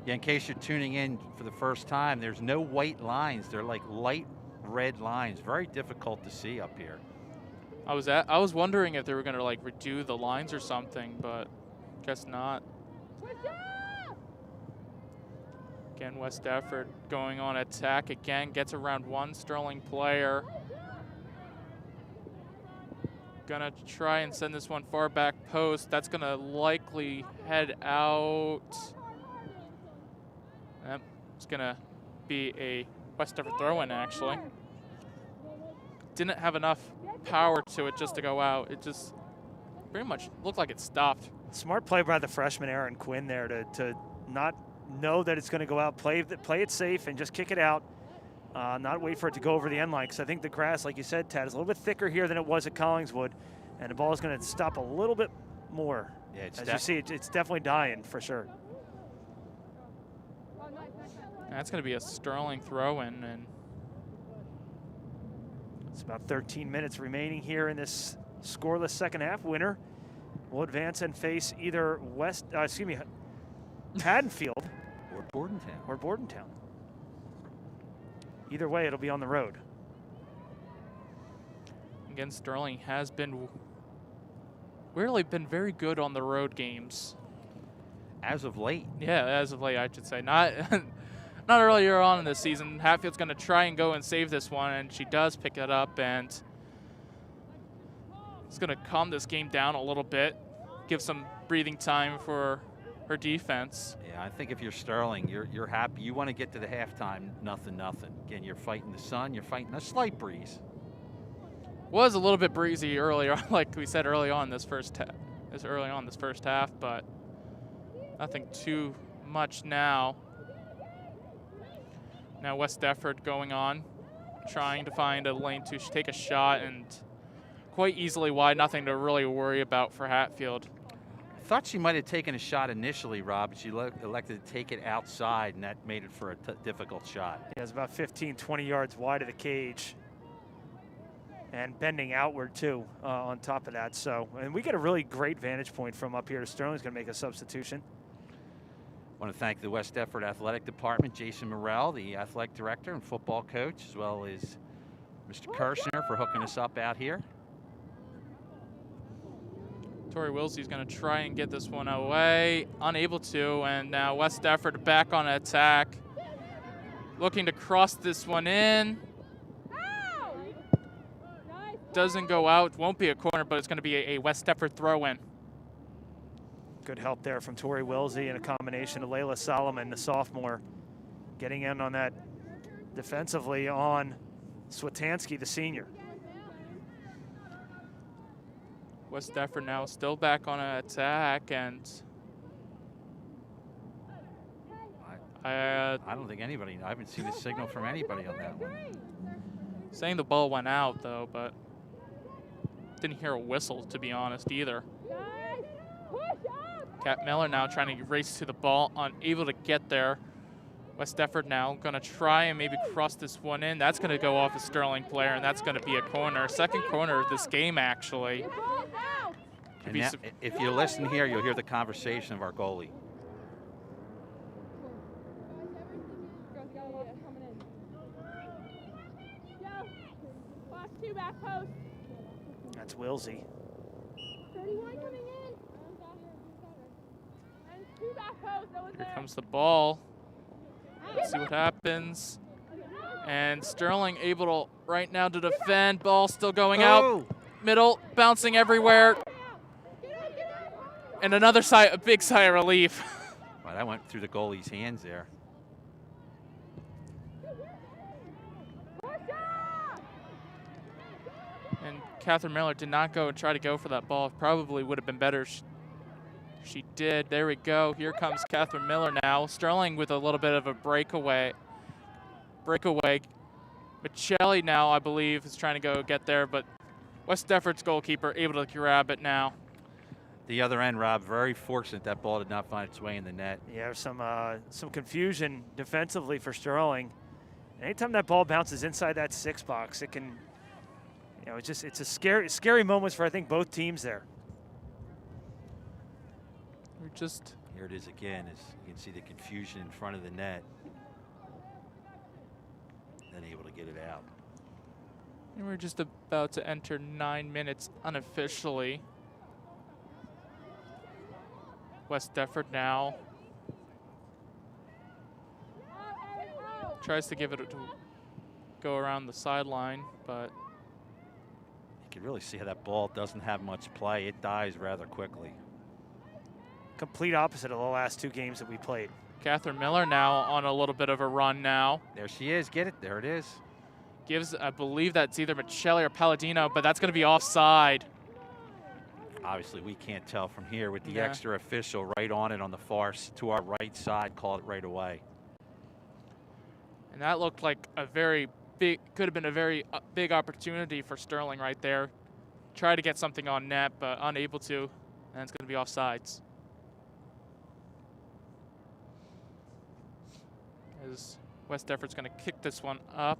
Yeah, in case you're tuning in for the first time, there's no white lines. They're like light red lines. Very difficult to see up here. I was wondering if they were going to like redo the lines or something, but guess not. Again, West Deptford going on attack again, gets around one Sterling player. Gonna try and send this one far back post. That's gonna likely head out. Yep, it's gonna be a West Deptford throw-in actually. Didn't have enough power to it just to go out. It just pretty much looked like it stopped. Smart play by the freshman Aaron Quinn there to not know that it's going to go out, play it safe, and just kick it out. Not wait for it to go over the end line, because I think the grass, like you said, Tad, is a little bit thicker here than it was at Collingswood, and the ball is going to stop a little bit more. Yeah, as you see, it's definitely dying for sure. That's going to be a Sterling throw-in, and it's about 13 minutes remaining here in this scoreless second half. Winner will advance and face either Haddonfield or Bordentown. Either way, it'll be on the road. Again, Sterling has been very good on the road games. As of late. Yeah, as of late, I should say. Not not earlier on in the season. Hatfield's going to try and go and save this one, and she does pick it up, and it's going to calm this game down a little bit, give some breathing time for her defense. Yeah, I think if you're Sterling, you're happy. You want to get to the halftime, nothing. Again, you're fighting the sun, you're fighting a slight breeze. Was a little bit breezy earlier, like we said early on this first half, but nothing too much now. Now West Deptford going on, trying to find a lane to take a shot, and quite easily wide, nothing to really worry about for Hatfield. I thought she might have taken a shot initially, Rob, but she elected to take it outside, and that made it for a difficult shot. Yeah, it's about 15, 20 yards wide of the cage. And bending outward, too, on top of that. So, and we get a really great vantage point from up here. Sterling's going to make a substitution. I want to thank the West Deptford Athletic Department, Jason Morrell, the athletic director and football coach, as well as Mr. Kirshner for hooking us up out here. Tori Wilsey's going to try and get this one away, unable to, and now West Deptford back on attack, looking to cross this one in. Doesn't go out, won't be a corner, but it's going to be a West Deptford throw-in. Good help there from Tori Wilsey and a combination of Layla Solomon, the sophomore, getting in on that defensively on Swetansky, the senior. West Deptford now still back on an attack, and I don't think anybody. I haven't seen a signal from anybody on that one. Saying the ball went out, though, but didn't hear a whistle, to be honest, either. Kat Miller now trying to race to the ball, unable to get there. West Deptford now going to try and maybe cross this one in. That's going to go off a Sterling player, and that's going to be a corner. Second corner of this game, actually. And that, if you listen here, you'll hear the conversation of our goalie. That's Wilsey. 31 coming in. And 2 back posts. Here comes the ball. Let's see what happens. And Sterling able to right now to defend. Ball still going out. Middle, bouncing everywhere. And another a big sigh of relief. Well, that went through the goalie's hands there. And Catherine Miller did not go and try to go for that ball. Probably would have been better. She did. There we go. Here comes Catherine Miller now. Sterling with a little bit of a breakaway. Michelli now, I believe, is trying to go get there, but West Deptford's goalkeeper able to grab it now. The other end, Rob, very fortunate that ball did not find its way in the net. Yeah, there's some confusion defensively for Sterling. Anytime that ball bounces inside that 6 box, it can, it's a scary moments for I think both teams there. Here it is again, as you can see the confusion in front of the net. Then able to get it out. And we're just about to enter 9 minutes unofficially. West Deptford now tries to give it to go around the sideline, but you can really see how that ball doesn't have much play. It dies rather quickly. Complete opposite of the last 2 games that we played. Catherine Miller now on a little bit of a run now. There she is. Get it. There it is. Gives, I believe that's either Michelli or Palladino, but that's going to be offside. Obviously, we can't tell from here with the extra official right on it on the far to our right side. Called it right away. And that looked like a very big, could have been a very big opportunity for Sterling right there. Try to get something on net, but unable to, and it's going to be offsides. As West Deptford's going to kick this one up.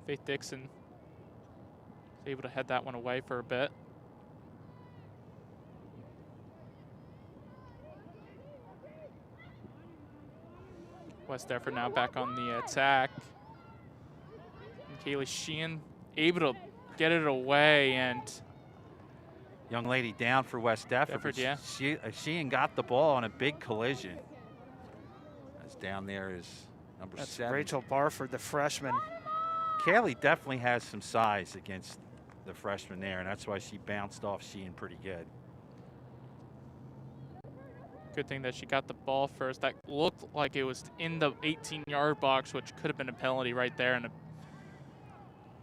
Faith Dixon is able to head that one away for a bit. West Deptford now back on the attack. And Kaylee Sheehan able to get it away, and young lady down for West Deptford. Yeah. Sheehan got the ball on a big collision. As down there is number 7. Rachel Barford, the freshman. Kaylee definitely has some size against the freshman there, and that's why she bounced off Sheehan pretty good. Good thing that she got the ball first. That looked like it was in the 18-yard box, which could have been a penalty right there, and a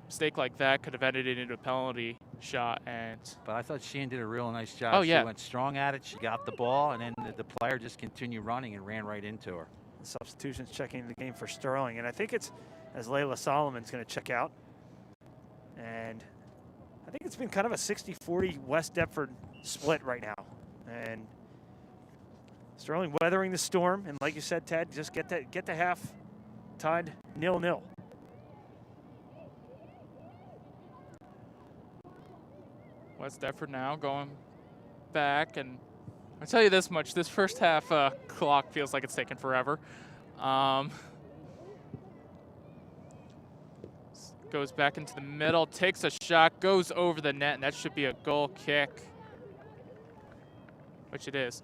mistake like that could have ended it into a penalty shot. But I thought Sheehan did a real nice job. Oh, yeah. She went strong at it. She got the ball, and then the player just continued running and ran right into her. Substitutions checking the game for Sterling, and I think it's as Layla Solomon's going to check out. And I think it's been kind of a 60-40 West Deptford split right now. And Sterling weathering the storm, and like you said, Ted, just get the half tied 0-0. West Deptford now going back, and I'll tell you this much, this first half clock feels like it's taken forever. Goes back into the middle, takes a shot, goes over the net, and that should be a goal kick, which it is.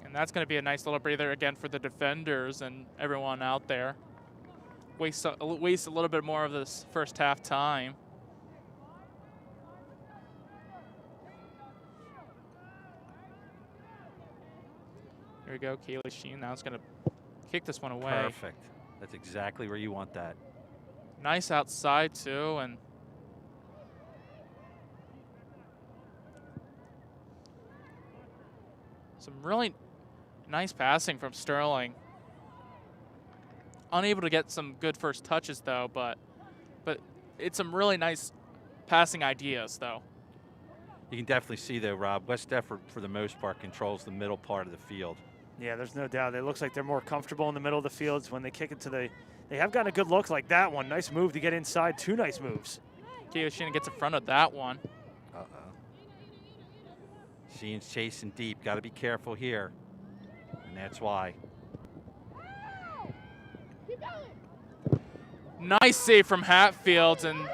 And that's going to be a nice little breather again for the defenders and everyone out there. Waste a little bit more of this first half time. Here we go, Kaylee Sheen now is going to kick this one away. Perfect. That's exactly where you want that. Nice outside too, and some really Nice passing from Sterling. Unable to get some good first touches though, but it's some really nice passing ideas though. You can definitely see though, Rob, West Deptford for the most part controls the middle part of the field. Yeah, there's no doubt. It looks like they're more comfortable in the middle of the fields when they kick it to the. They have gotten a good look like that one. Nice move to get inside. 2 nice moves. Kiyoshin gets in front of that one. Sheehan's chasing deep. Got to be careful here, and that's why. Nice save from Hatfield, and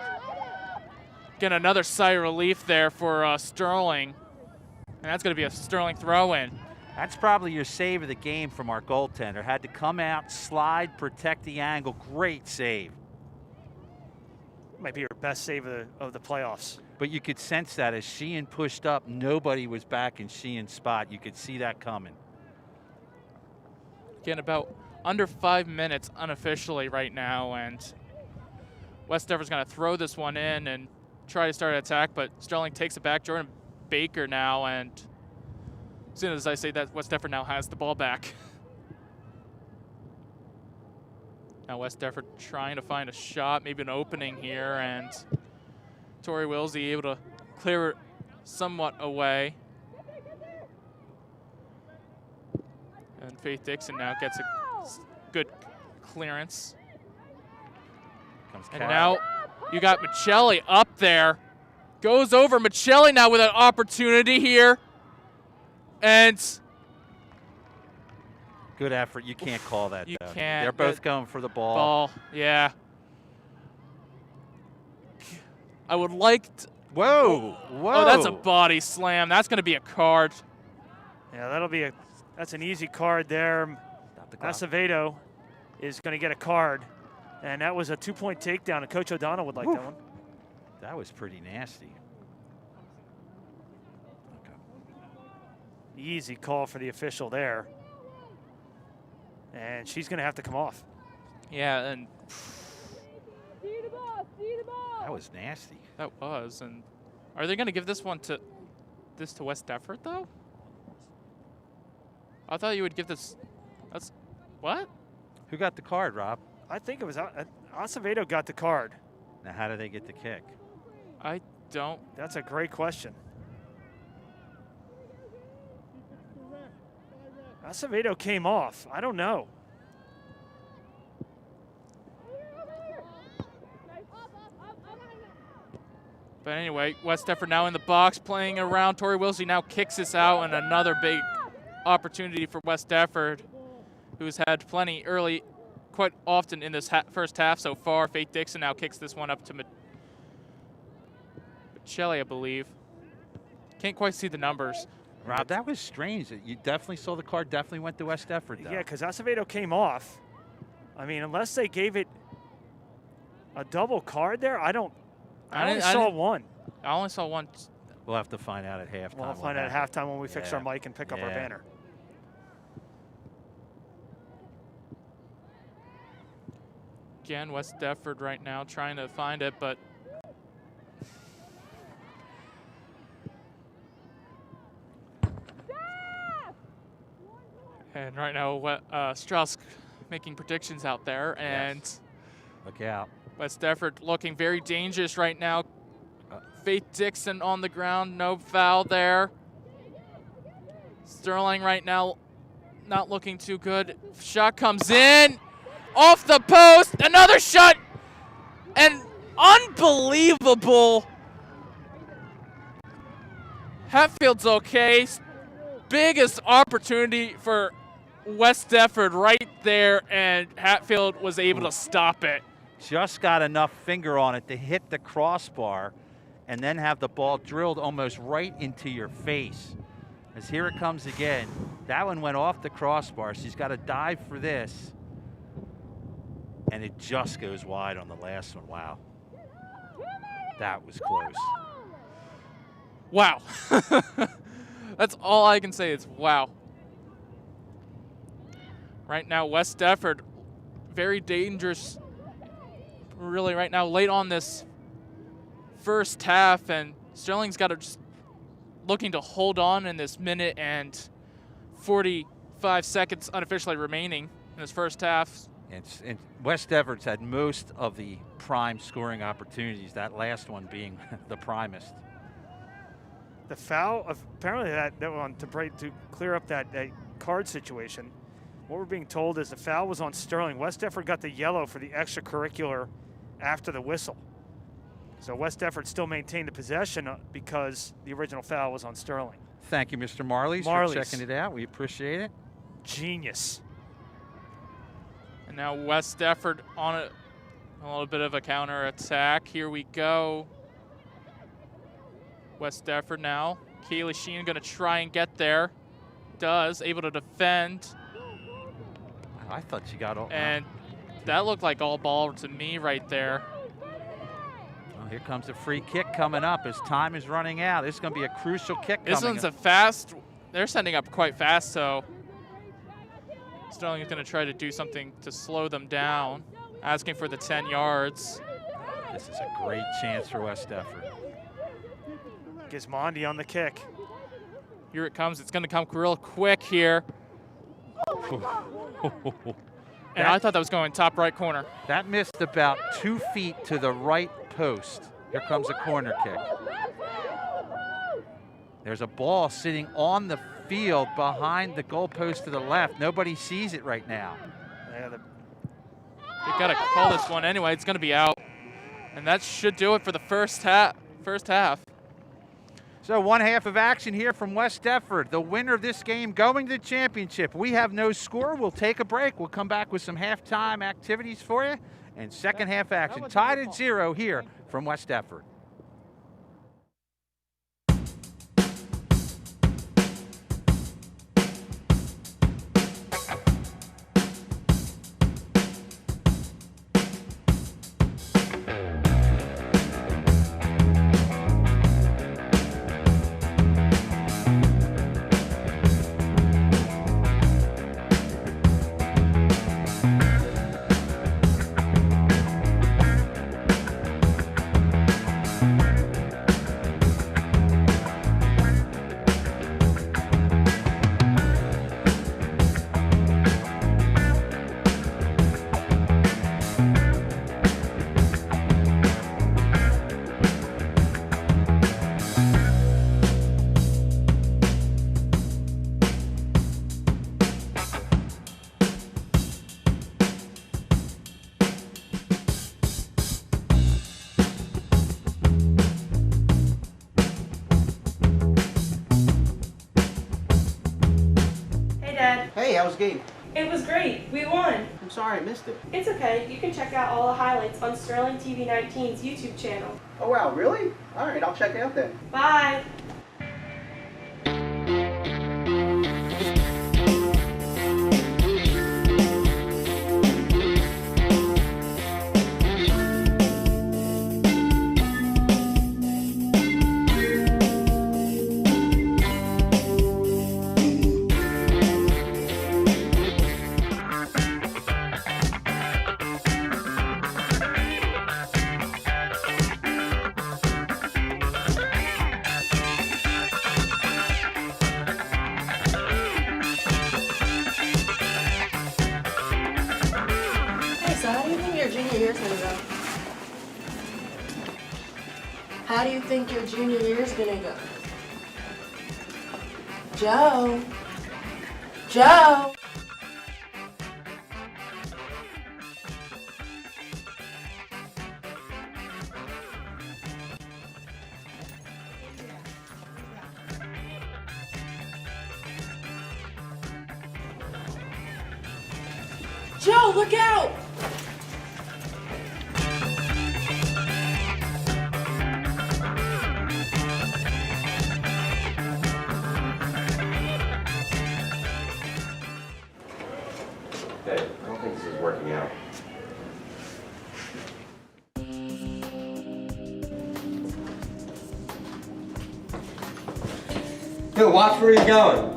get another sigh of relief there for Sterling. And that's going to be a Sterling throw-in. That's probably your save of the game from our goaltender. Had to come out, slide, protect the angle. Great save. Might be your best save of the playoffs. But you could sense that as Sheehan pushed up, nobody was back in Sheehan's spot. You could see that coming. Again, about under 5 minutes unofficially right now, and West Deptford's going to throw this one in and try to start an attack, but Sterling takes it back. Jordan Baker now, and as soon as I say that, West Deptford now has the ball back. Now West Deptford trying to find a shot, maybe an opening here, and Tori Wilsey able to clear it somewhat away. And Faith Dixon now gets a good clearance. And now you got Michelli up there. Goes over Michelli now with an opportunity here. And good effort. You can't call that. You though. can't. They're both going for the ball. Yeah. I would like to. Whoa. Oh, that's a body slam. That's going to be a card. Yeah, that's an easy card there. Acevedo is going to get a card. And that was a 2-point takedown, and Coach O'Donnell would like that one. That was pretty nasty. Okay. Easy call for the official there. And she's going to have to come off. Yeah, and that was nasty. That was. And are they going to give this one to West Deptford though? I thought you would give this. That's what? Who got the card, Rob? I think it was Acevedo got the card. Now, how do they get the kick? I don't. That's a great question. Acevedo came off. I don't know. But anyway, West Deptford now in the box playing around. Tori Wilsey now kicks this out, and another big opportunity for West Deptford, who's had plenty early, quite often in this first half so far. Faith Dixon now kicks this one up to Michelli, I believe. Can't quite see the numbers. Rob, that was strange. You definitely saw the card definitely went to West Deptford, though. Yeah, because Acevedo came off. I mean, unless they gave it a double card there, I only saw one. I only saw one. We'll have to find out at halftime. We'll find out at halftime when we fix our mic and pick up our banner. Again, West Deptford right now trying to find it, but and right now Strauss making predictions out there, and look out. West Deptford looking very dangerous right now. Faith Dixon on the ground, no foul there. Sterling right now not looking too good. Shot comes in, off the post, another shot, and unbelievable. Hatfield's okay. Biggest opportunity for West Deptford right there, and Hatfield was able to stop it. Just got enough finger on it to hit the crossbar and then have the ball drilled almost right into your face. As here it comes again. That one went off the crossbar. She's got to dive for this. And it just goes wide on the last one. Wow. That was close. Wow. That's all I can say is wow. Right now, West Deptford, very dangerous, really right now, late on this first half, and Sterling's got to just looking to hold on in this minute and 40 5 seconds unofficially remaining in this first half. And West Deptford's had most of the prime scoring opportunities, that last one being the primest. The foul, apparently that one to clear up that card situation. What we're being told is the foul was on Sterling. West Deptford got the yellow for the extracurricular after the whistle. So West Deptford still maintained the possession because the original foul was on Sterling. Thank you, Mr. Marley's for checking it out. We appreciate it. Genius. And now West Deptford on a little bit of a counter attack. Here we go. West Deptford now. Kaylee Sheen going to try and get there. Does, able to defend. I thought she got all. And that looked like all ball to me right there. Well, here comes a free kick coming up as time is running out. This is going to be a crucial kick This coming one's a fast, they're sending up quite fast, so Sterling is going to try to do something to slow them down, asking for the 10 yards. This is a great chance for West Deptford. Gismondi on the kick. Here it comes. It's going to come real quick here. And I thought that was going top right corner. That missed about 2 feet to the right post. Here comes a corner kick. There's a ball sitting on the field behind the goalpost to the left. Nobody sees it right now. Yeah, They got to call this one anyway. It's going to be out. And that should do it for the first half. So 1 half of action here from West Deptford. The winner of this game going to the championship. We have no score. We'll take a break. We'll come back with some halftime activities for you. And second half action tied at 0 here from West Deptford. Hey, how was the game? It was great. We won. I'm sorry I missed it. It's okay. You can check out all the highlights on Sterling TV 19's YouTube channel. Oh wow, really? Alright, I'll check it out then. Bye. How do you think your junior year is gonna go? Joe? Joe? Joe, look out! Working out. Yo, watch where you're going.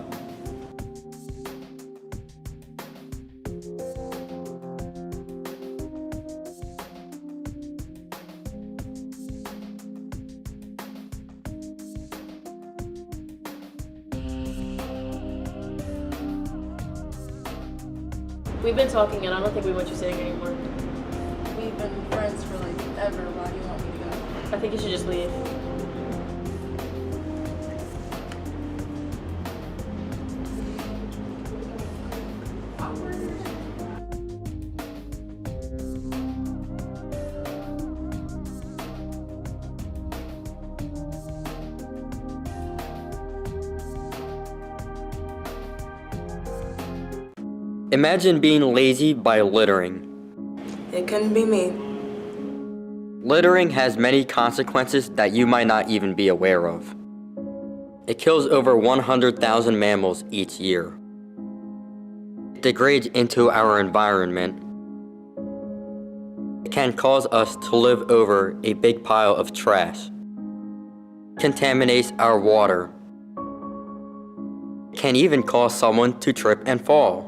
We've been talking, and I don't think we want you sitting anymore. We've been friends for like ever. Why do you want me to go? I think you should just leave. Imagine being lazy by littering. It couldn't be me. Littering has many consequences that you might not even be aware of. It kills over 100,000 mammals each year. It degrades into our environment. It can cause us to live over a big pile of trash. It contaminates our water. It can even cause someone to trip and fall.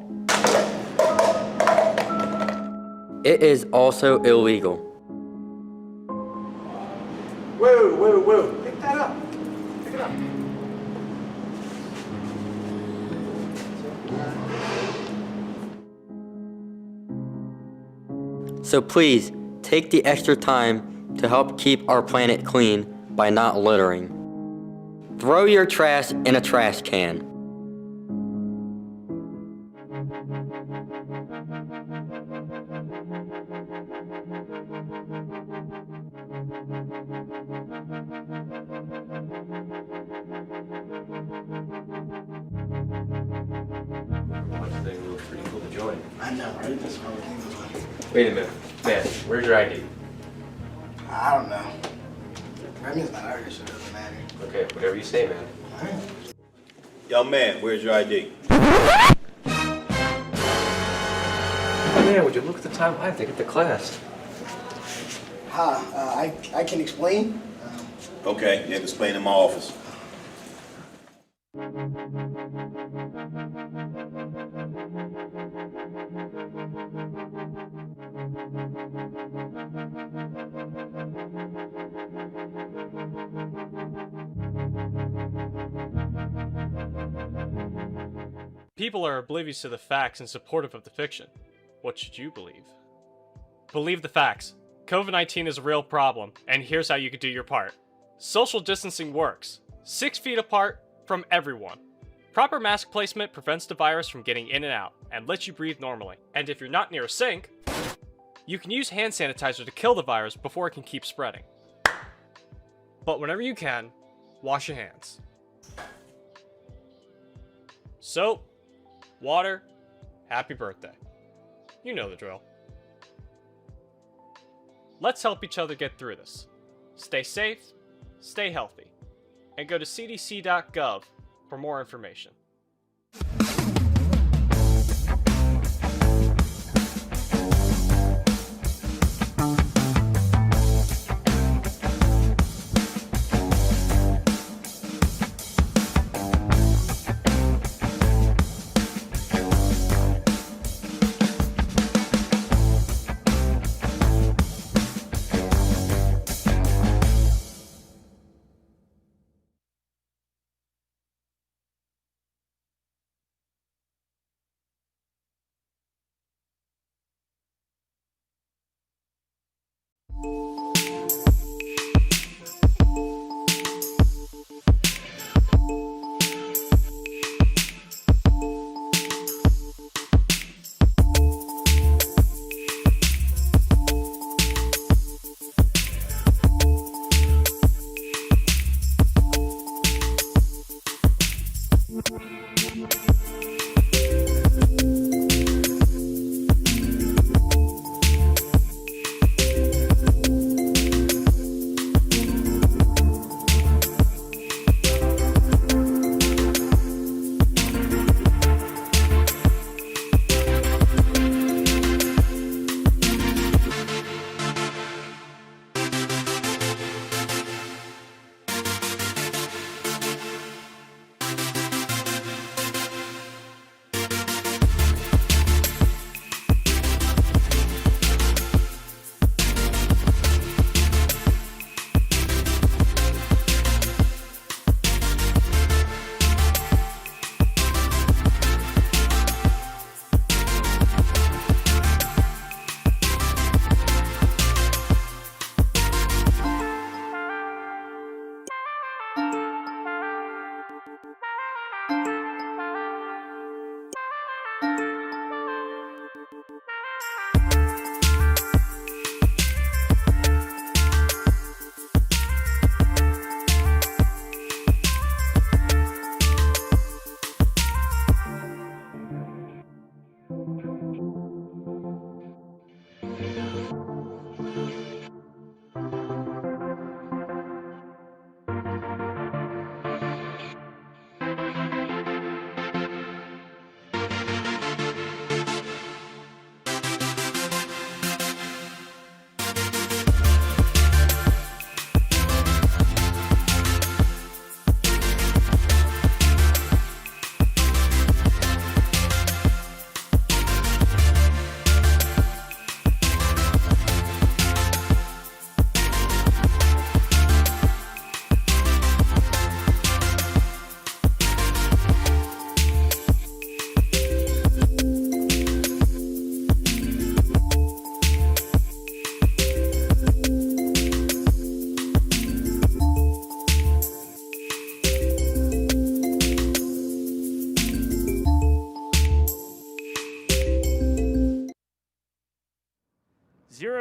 It is also illegal. Whoa. Pick that up. Pick it up. So please, take the extra time to help keep our planet clean by not littering. Throw your trash in a trash can. Pretty cool to join. I know, right? That's what I was thinking. Wait a minute. Man, where's your ID? I don't know. Remy's not out here, so it doesn't matter. Okay, whatever you say, man. All right. Young man, where's your ID? Man, would you look at the time I have to get to class? I can explain. Okay, you can explain in my office. People are oblivious to the facts and supportive of the fiction. What should you believe? Believe the facts. COVID-19 is a real problem, and here's how you can do your part. Social distancing works. 6 feet apart from everyone. Proper mask placement prevents the virus from getting in and out, and lets you breathe normally. And if you're not near a sink, you can use hand sanitizer to kill the virus before it can keep spreading. But whenever you can, wash your hands. Soap, water, happy birthday. You know the drill. Let's help each other get through this. Stay safe, stay healthy, and go to cdc.gov for more information.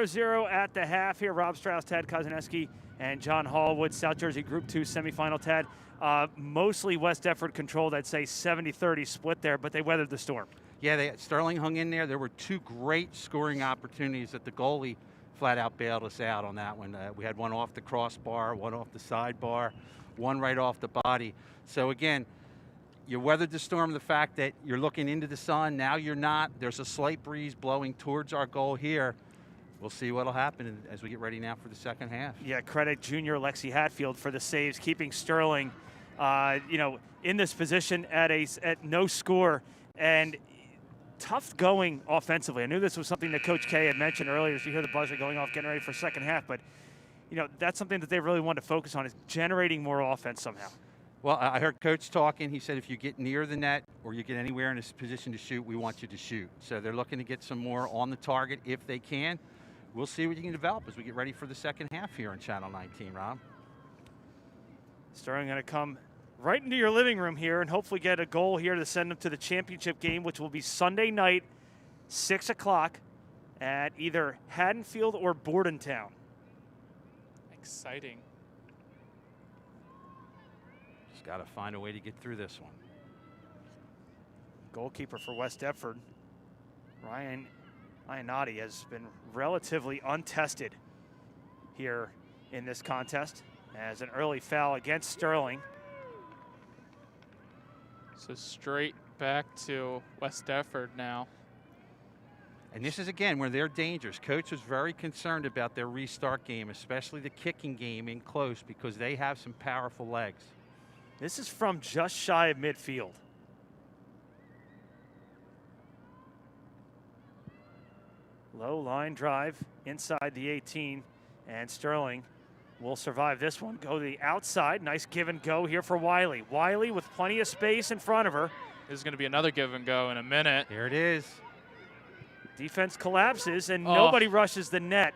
0-0 at the half here. Rob Strauss, Tad Kozaneski, and John Hallwood, South Jersey Group 2 semifinal. Tad, mostly West Deptford controlled, I'd say 70-30 split there, but they weathered the storm. Yeah, Sterling hung in there. There were two great scoring opportunities that the goalie flat out bailed us out on that one. We had one off the crossbar, one off the sidebar, one right off the body. So again, you weathered the storm, the fact that you're looking into the sun. Now you're not. There's a slight breeze blowing towards our goal here. We'll see what'll happen as we get ready now for the second half. Yeah, credit junior Lexi Hatfield for the saves, keeping Sterling, in this position at no score, and tough going offensively. I knew this was something that Coach K had mentioned earlier as you hear the buzzer going off, getting ready for second half, but that's something that they really wanted to focus on, is generating more offense somehow. Well, I heard Coach talking. He said if you get near the net or you get anywhere in a position to shoot, we want you to shoot. So they're looking to get some more on the target if they can. We'll see what you can develop as we get ready for the second half here on Channel 19, Rob. Sterling going to come right into your living room here and hopefully get a goal here to send them to the championship game, which will be Sunday night, 6 o'clock at either Haddonfield or Bordentown. Exciting. Just got to find a way to get through this one. Goalkeeper for West Deptford, Ryan Ionati, has been relatively untested here in this contest, as an early foul against Sterling. So straight back to West Deptford now. And this is, again, where they're dangerous. Coach was very concerned about their restart game, especially the kicking game in close, because they have some powerful legs. This is from just shy of midfield. Low line drive inside the 18, and Sterling will survive this one. Go to the outside. Nice give and go here for Wiley. Wiley with plenty of space in front of her. This is going to be another give and go in a minute. Here it is. Defense collapses, and nobody rushes the net.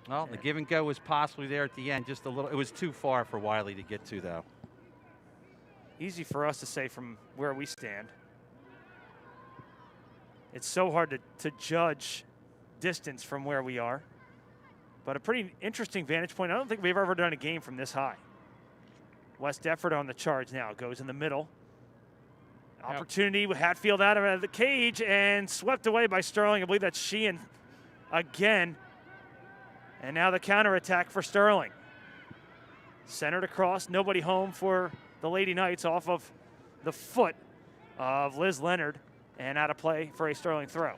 Well, the give and go was possibly there at the end, just a little. It was too far for Wiley to get to, though. Easy for us to say from where we stand. It's so hard to judge distance from where we are. But a pretty interesting vantage point. I don't think we've ever done a game from this high. West Deptford on the charge now. Goes in the middle. Opportunity with Hatfield out of the cage and swept away by Sterling. I believe that's Sheehan again. And now the counterattack for Sterling. Centered across. Nobody home for the Lady Knights off of the foot of Liz Leonard. And out of play for a Sterling throw.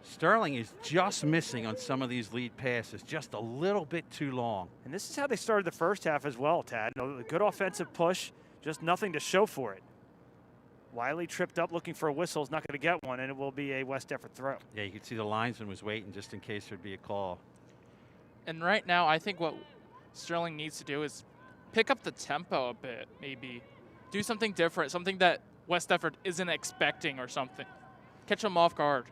Sterling is just missing on some of these lead passes, just a little bit too long. And this is how they started the first half as well, Tad. A good offensive push, just nothing to show for it. Wiley tripped up looking for a whistle, is not going to get one, and it will be a West Deptford throw. Yeah, you could see the linesman was waiting just in case there'd be a call. And right now, I think what Sterling needs to do is pick up the tempo a bit, maybe. Do something different, something that West Deptford isn't expecting or something. Catch them off guard.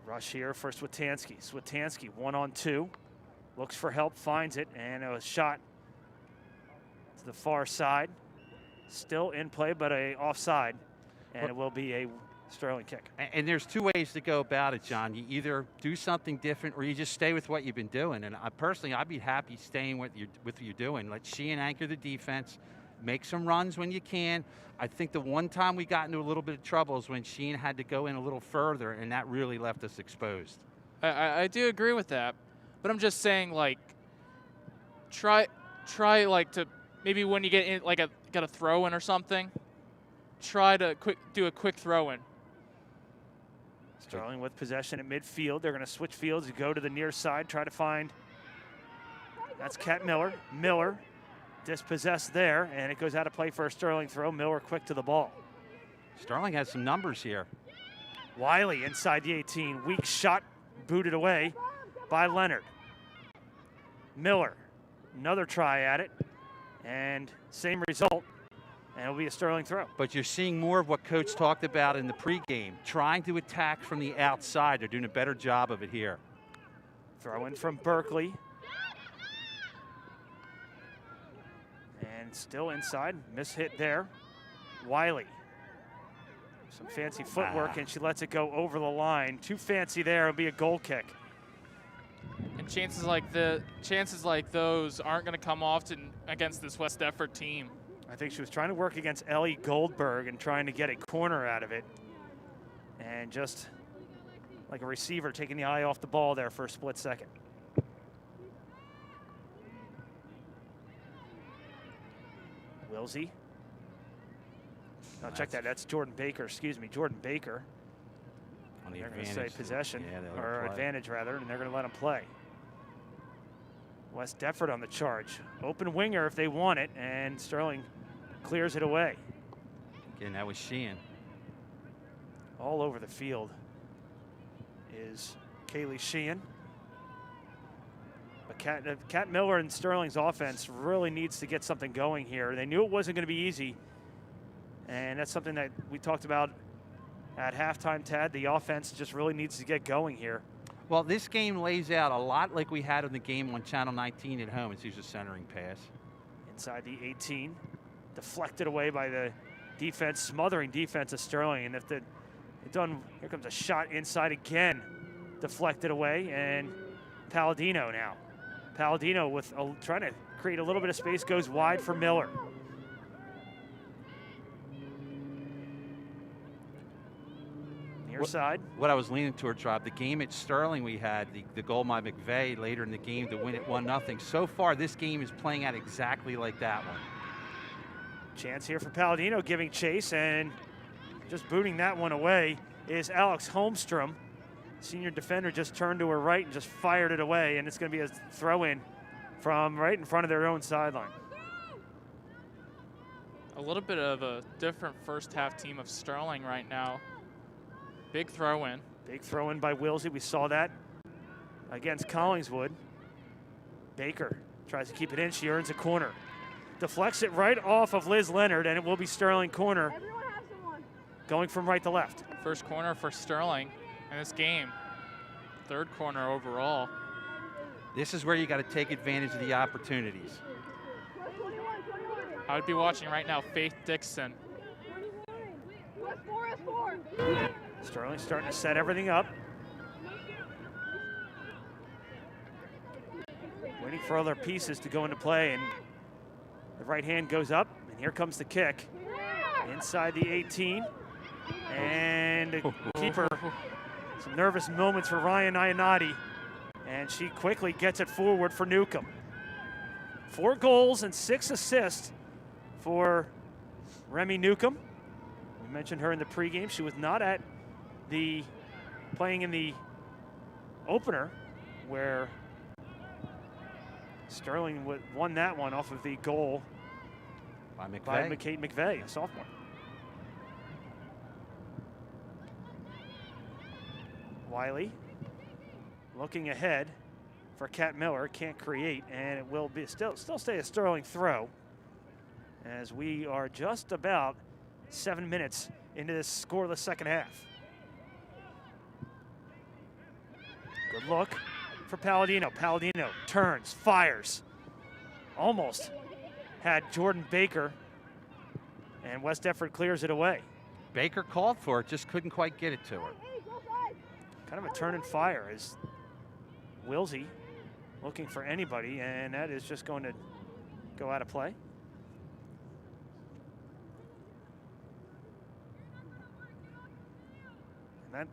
Rush here for Switansky. Switansky 1-on-2. Looks for help, finds it, and a shot to the far side. Still in play, but a offside. And it will be a Sterling kick. And there's two ways to go about it, John. You either do something different or you just stay with what you've been doing. And I'd be happy staying with what you're doing. Let Sheehan anchor the defense. Make some runs when you can. I think the one time we got into a little bit of trouble is when Sheehan had to go in a little further, and that really left us exposed. I do agree with that, but I'm just saying, like, try like to maybe when you get in, like got a throw in or something, try to do a quick throw in. Sterling with possession at midfield. They're going to switch fields, go to the near side, try to find. That's Kat Miller. Miller. Dispossessed there, and it goes out of play for a Sterling throw. Miller quick to the ball. Sterling has some numbers here. Wiley inside the 18. Weak shot booted away by Leonard. Miller, another try at it, and same result, and it'll be a Sterling throw. But you're seeing more of what Coach talked about in the pregame, trying to attack from the outside. They're doing a better job of it here. Throw in from Berkeley. And still inside, miss hit there. Wiley Some fancy footwork, and she lets it go over the line. Too fancy there. It'll be a goal kick. And chances like those aren't going to come often against this West Deptford team. I think she was trying to work against Ellie Goldberg and trying to get a corner out of it. And just like a receiver taking the eye off the ball there for a split second. Wilsey. Now check that. That's Jordan Baker. Excuse me, Jordan Baker. On the they're going to advantage. say possession, Yeah, or advantage rather, and they're going to let him play. West Deptford on the charge. Open winger if they want it, and Sterling clears it away. Again, that was Sheehan. All over the field is Kaylee Sheehan. But Kat Miller and Sterling's offense really needs to get something going here. They knew it wasn't going to be easy, and that's something that we talked about at halftime, Tad. The offense just really needs to get going here. Well, this game lays out a lot like we had in the game on Channel 19 at home. It's usually a centering pass. Inside the 18, deflected away by the defense, smothering defense of Sterling. And if the here comes a shot inside again, deflected away, and Palladino now. Palladino with trying to create a little bit of space, goes wide for Miller. Near side. What I was leaning towards, Rob, the game at Sterling we had, the goal by McVeigh later in the game to win it 1-0. So far, this game is playing out exactly like that one. Chance here for Palladino giving chase, and just booting that one away is Alex Holmstrom. Senior defender just turned to her right and just fired it away, and it's going to be a throw-in from right in front of their own sideline. A little bit of a different first half team of Sterling right now. Big throw-in. Big throw-in by Wilsey. We saw that against Collingswood. Baker tries to keep it in. She earns a corner. Deflects it right off of Liz Leonard, and it will be Sterling corner. Going from right to left. First corner for Sterling in this game. Third corner overall. This is where you got to take advantage of the opportunities. I would be watching right now Faith Dixon. Sterling starting to set everything up. Waiting for other pieces to go into play, and the right hand goes up, and here comes the kick. Inside the 18, and the keeper, some nervous moments for Ryan Iannotti, and she quickly gets it forward for Newcomb. 4 goals and 6 assists for Remy Newcomb. We mentioned her in the pregame. She was not at playing in the opener, where Sterling won that one off of the goal by Kate McVeigh, a sophomore. Wiley looking ahead for Kat Miller, can't create, and it will be still stay a Sterling throw, as we are just about 7 minutes into this scoreless second half. Good look for Palladino. Palladino turns, fires. Almost had Jordan Baker, and West Deptford clears it away. Baker called for it, just couldn't quite get it to her. Kind of a turn and fire as Wilsey looking for anybody, and that is just going to go out of play. And that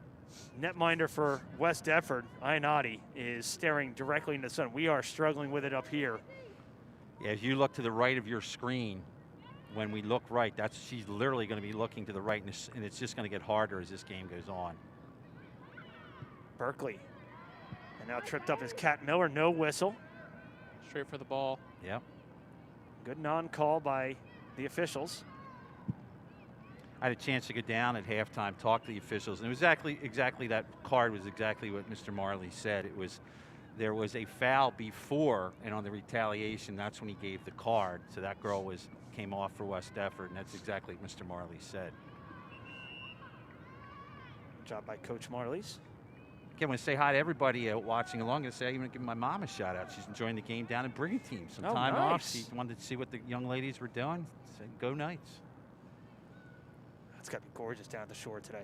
netminder for West Deptford, Iannotti, is staring directly into the sun. We are struggling with it up here. Yeah, as you look to the right of your screen, when we look right, she's literally going to be looking to the right, and it's just going to get harder as this game goes on. Berkeley, and now tripped up is Kat Miller, no whistle. Straight for the ball. Yep. Good non-call by the officials. I had a chance to go down at halftime, talk to the officials, and it was exactly that card was exactly what Mr. Marley said. There was a foul before, and on the retaliation, that's when he gave the card. So that girl came off for West Deptford, and that's exactly what Mr. Marley said. Good job by Coach Marley's. Again, I want to say hi to everybody watching along. I'm going to say I'm going to give my mom a shout out. She's enjoying the game down in Brigantine. Some time off. She wanted to see what the young ladies were doing. Say, go Knights. It's got to be gorgeous down at the shore today.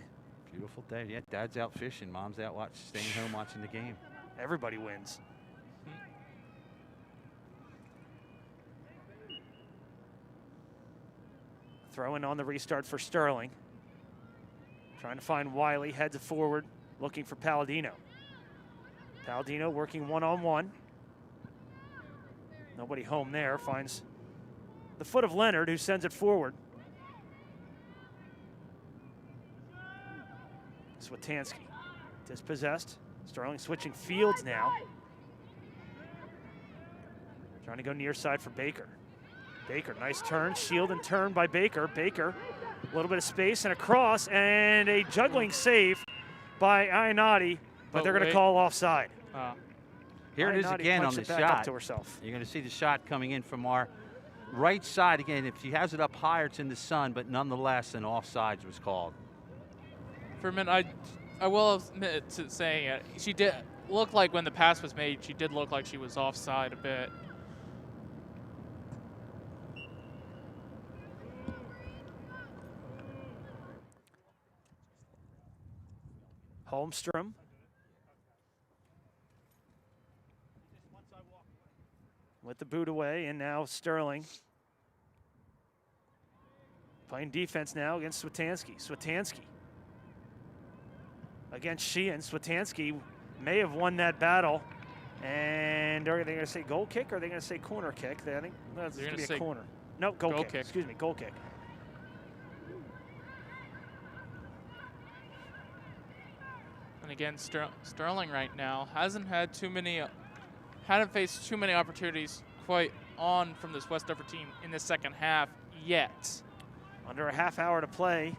Beautiful day. Yeah, Dad's out fishing. Mom's out staying home watching the game. Everybody wins. Throwing on the restart for Sterling. Trying to find Wiley, heads forward, looking for Palladino. Palladino working one-on-one. Nobody home there, finds the foot of Leonard, who sends it forward. Swatansky, dispossessed. Sterling switching fields now. Trying to go near side for Baker. Baker, nice turn, shield and turn by Baker. Baker, a little bit of space and a cross, and a juggling save by Ionati, but they're going to call offside. Here it is again on the shot. You're going to see the shot coming in from our right side. Again, if she has it up higher, it's in the sun, but nonetheless, an offsides was called. For a minute, I will admit to saying it. She did look like when the pass was made, she did look like she was offside a bit. Holmstrom. With the boot away, and now Sterling. Playing defense now against Swatansky. Swatansky against Sheehan. Swatansky may have won that battle. And are they going to say goal kick or are they going to say corner kick? I think that's going to be a corner. No, goal kick. Excuse me, goal kick. And again, Sterling right now hasn't faced too many opportunities quite on from this West Deptford team in the second half yet. Under a half hour to play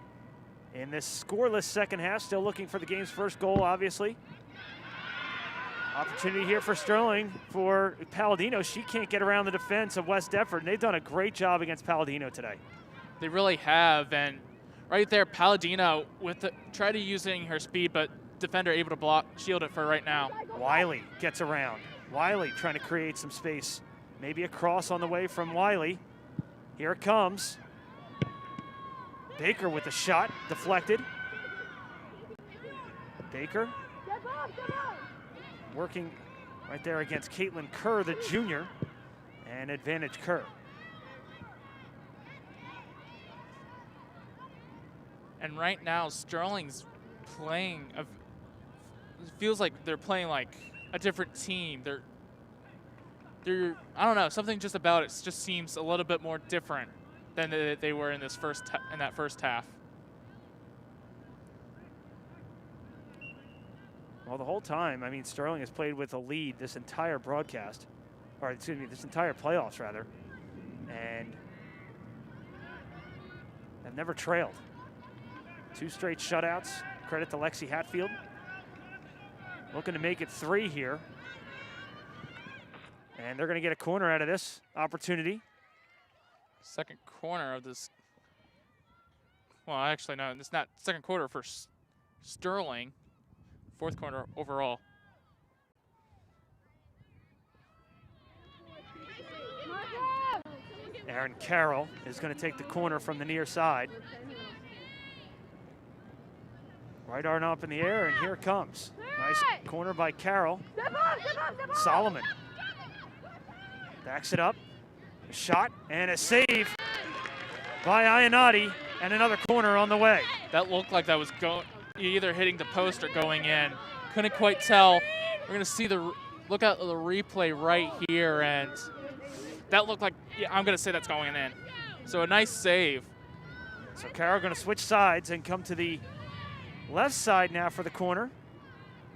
in this scoreless second half. Still looking for the game's first goal, obviously. Opportunity here for Sterling. For Palladino, she can't get around the defense of West Deptford, and they've done a great job against Palladino today. They really have, and right there, Palladino tried to using her speed, but defender able to shield it for right now. Wiley gets around. Wiley trying to create some space. Maybe a cross on the way from Wiley. Here it comes. Baker with a shot, deflected. Baker working right there against Caitlin Kerr, the junior, and advantage Kerr. And right now, Sterling's playing, it feels like they're playing like a different team. They're I don't know, something just about it just seems a little bit more different than they were in that first half. Well, the whole time, I mean, Sterling has played with a lead this entire broadcast, or excuse me, this entire playoffs rather, and have never trailed. 2 straight shutouts. Credit to Lexi Hatfield. Looking to make it 3 here. And they're going to get a corner out of this opportunity. Second corner of this. Well, actually, no, it's not second quarter for Sterling. 4th corner overall. Aaron Carroll is going to take the corner from the near side. Right arm up in the air, and here it comes. Nice corner by Carroll. Solomon backs it up. A shot and a save by Ionati, and another corner on the way. That looked like that was either hitting the post or going in. Couldn't quite tell. We're going to see look at the replay right here, and that looked like, yeah, I'm going to say that's going in. So a nice save. So Carroll going to switch sides and come to the left side now for the corner.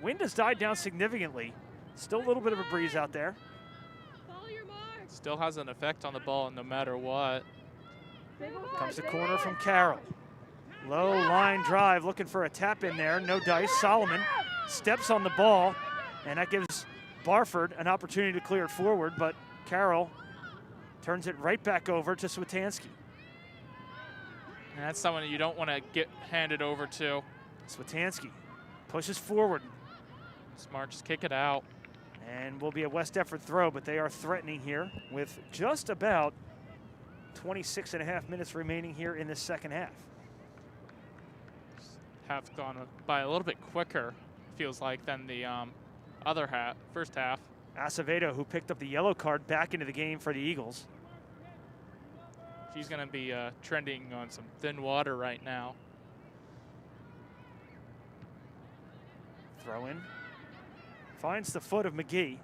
Wind has died down significantly. Still a little bit of a breeze out there. Still has an effect on the ball no matter what. Comes the corner from Carroll. Low line drive, looking for a tap in there. No dice. Solomon steps on the ball, and that gives Barford an opportunity to clear it forward, but Carroll turns it right back over to Swatansky. And that's someone you don't want to get handed over to. Swatansky pushes forward. Smart, just kick it out. And will be a West Deptford throw, but they are threatening here with just about 26.5 minutes remaining here in the second half. half's gone by a little bit quicker, feels like, than the first half. Acevedo, who picked up the yellow card, back into the game for the Eagles. She's going to be trending on some thin water right now. Throw in. Finds the foot of McGee.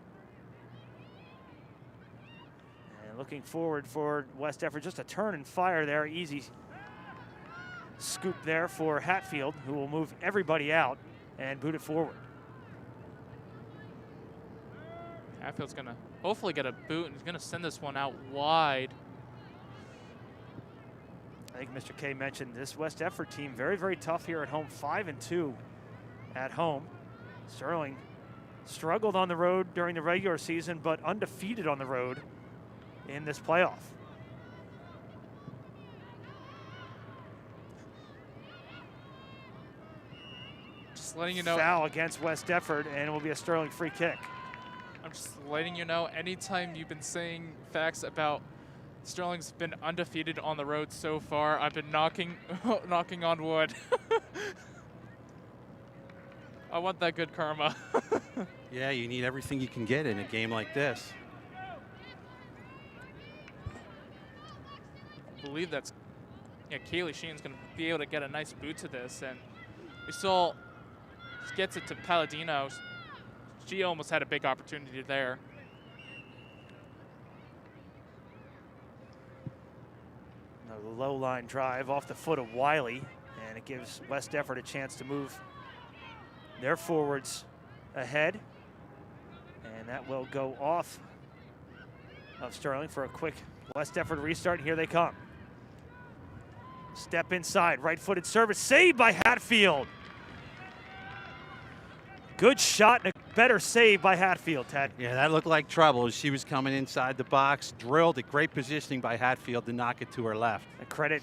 And looking forward for West Deptford. Just a turn and fire there. Easy scoop there for Hatfield, who will move everybody out and boot it forward. Hatfield's going to hopefully get a boot and he's going to send this one out wide. I think Mr. K mentioned this West Deptford team very, very tough here at home. 5-2 at home. Sterling struggled on the road during the regular season, but undefeated on the road in this playoff. Just letting you know. Foul against West Deptford, and it will be a Sterling free kick. I'm just letting you know, anytime you've been saying facts about Sterling's been undefeated on the road so far, I've been knocking on wood. I want that good karma. Yeah, you need everything you can get in a game like this. I believe that's, yeah, Kaylee Sheen's going to be able to get a nice boot to this. And we saw, gets it to Palladino. She almost had a big opportunity there. A low line drive off the foot of Wiley, and it gives West Deptford a chance to move their forwards ahead, and that will go off of Sterling for a quick West Deptford restart. Here they come. Step inside, right-footed service, saved by Hatfield. Good shot and a better save by Hatfield, Ted. Yeah, that looked like trouble. She was coming inside the box, drilled it. Great positioning by Hatfield to knock it to her left. I credit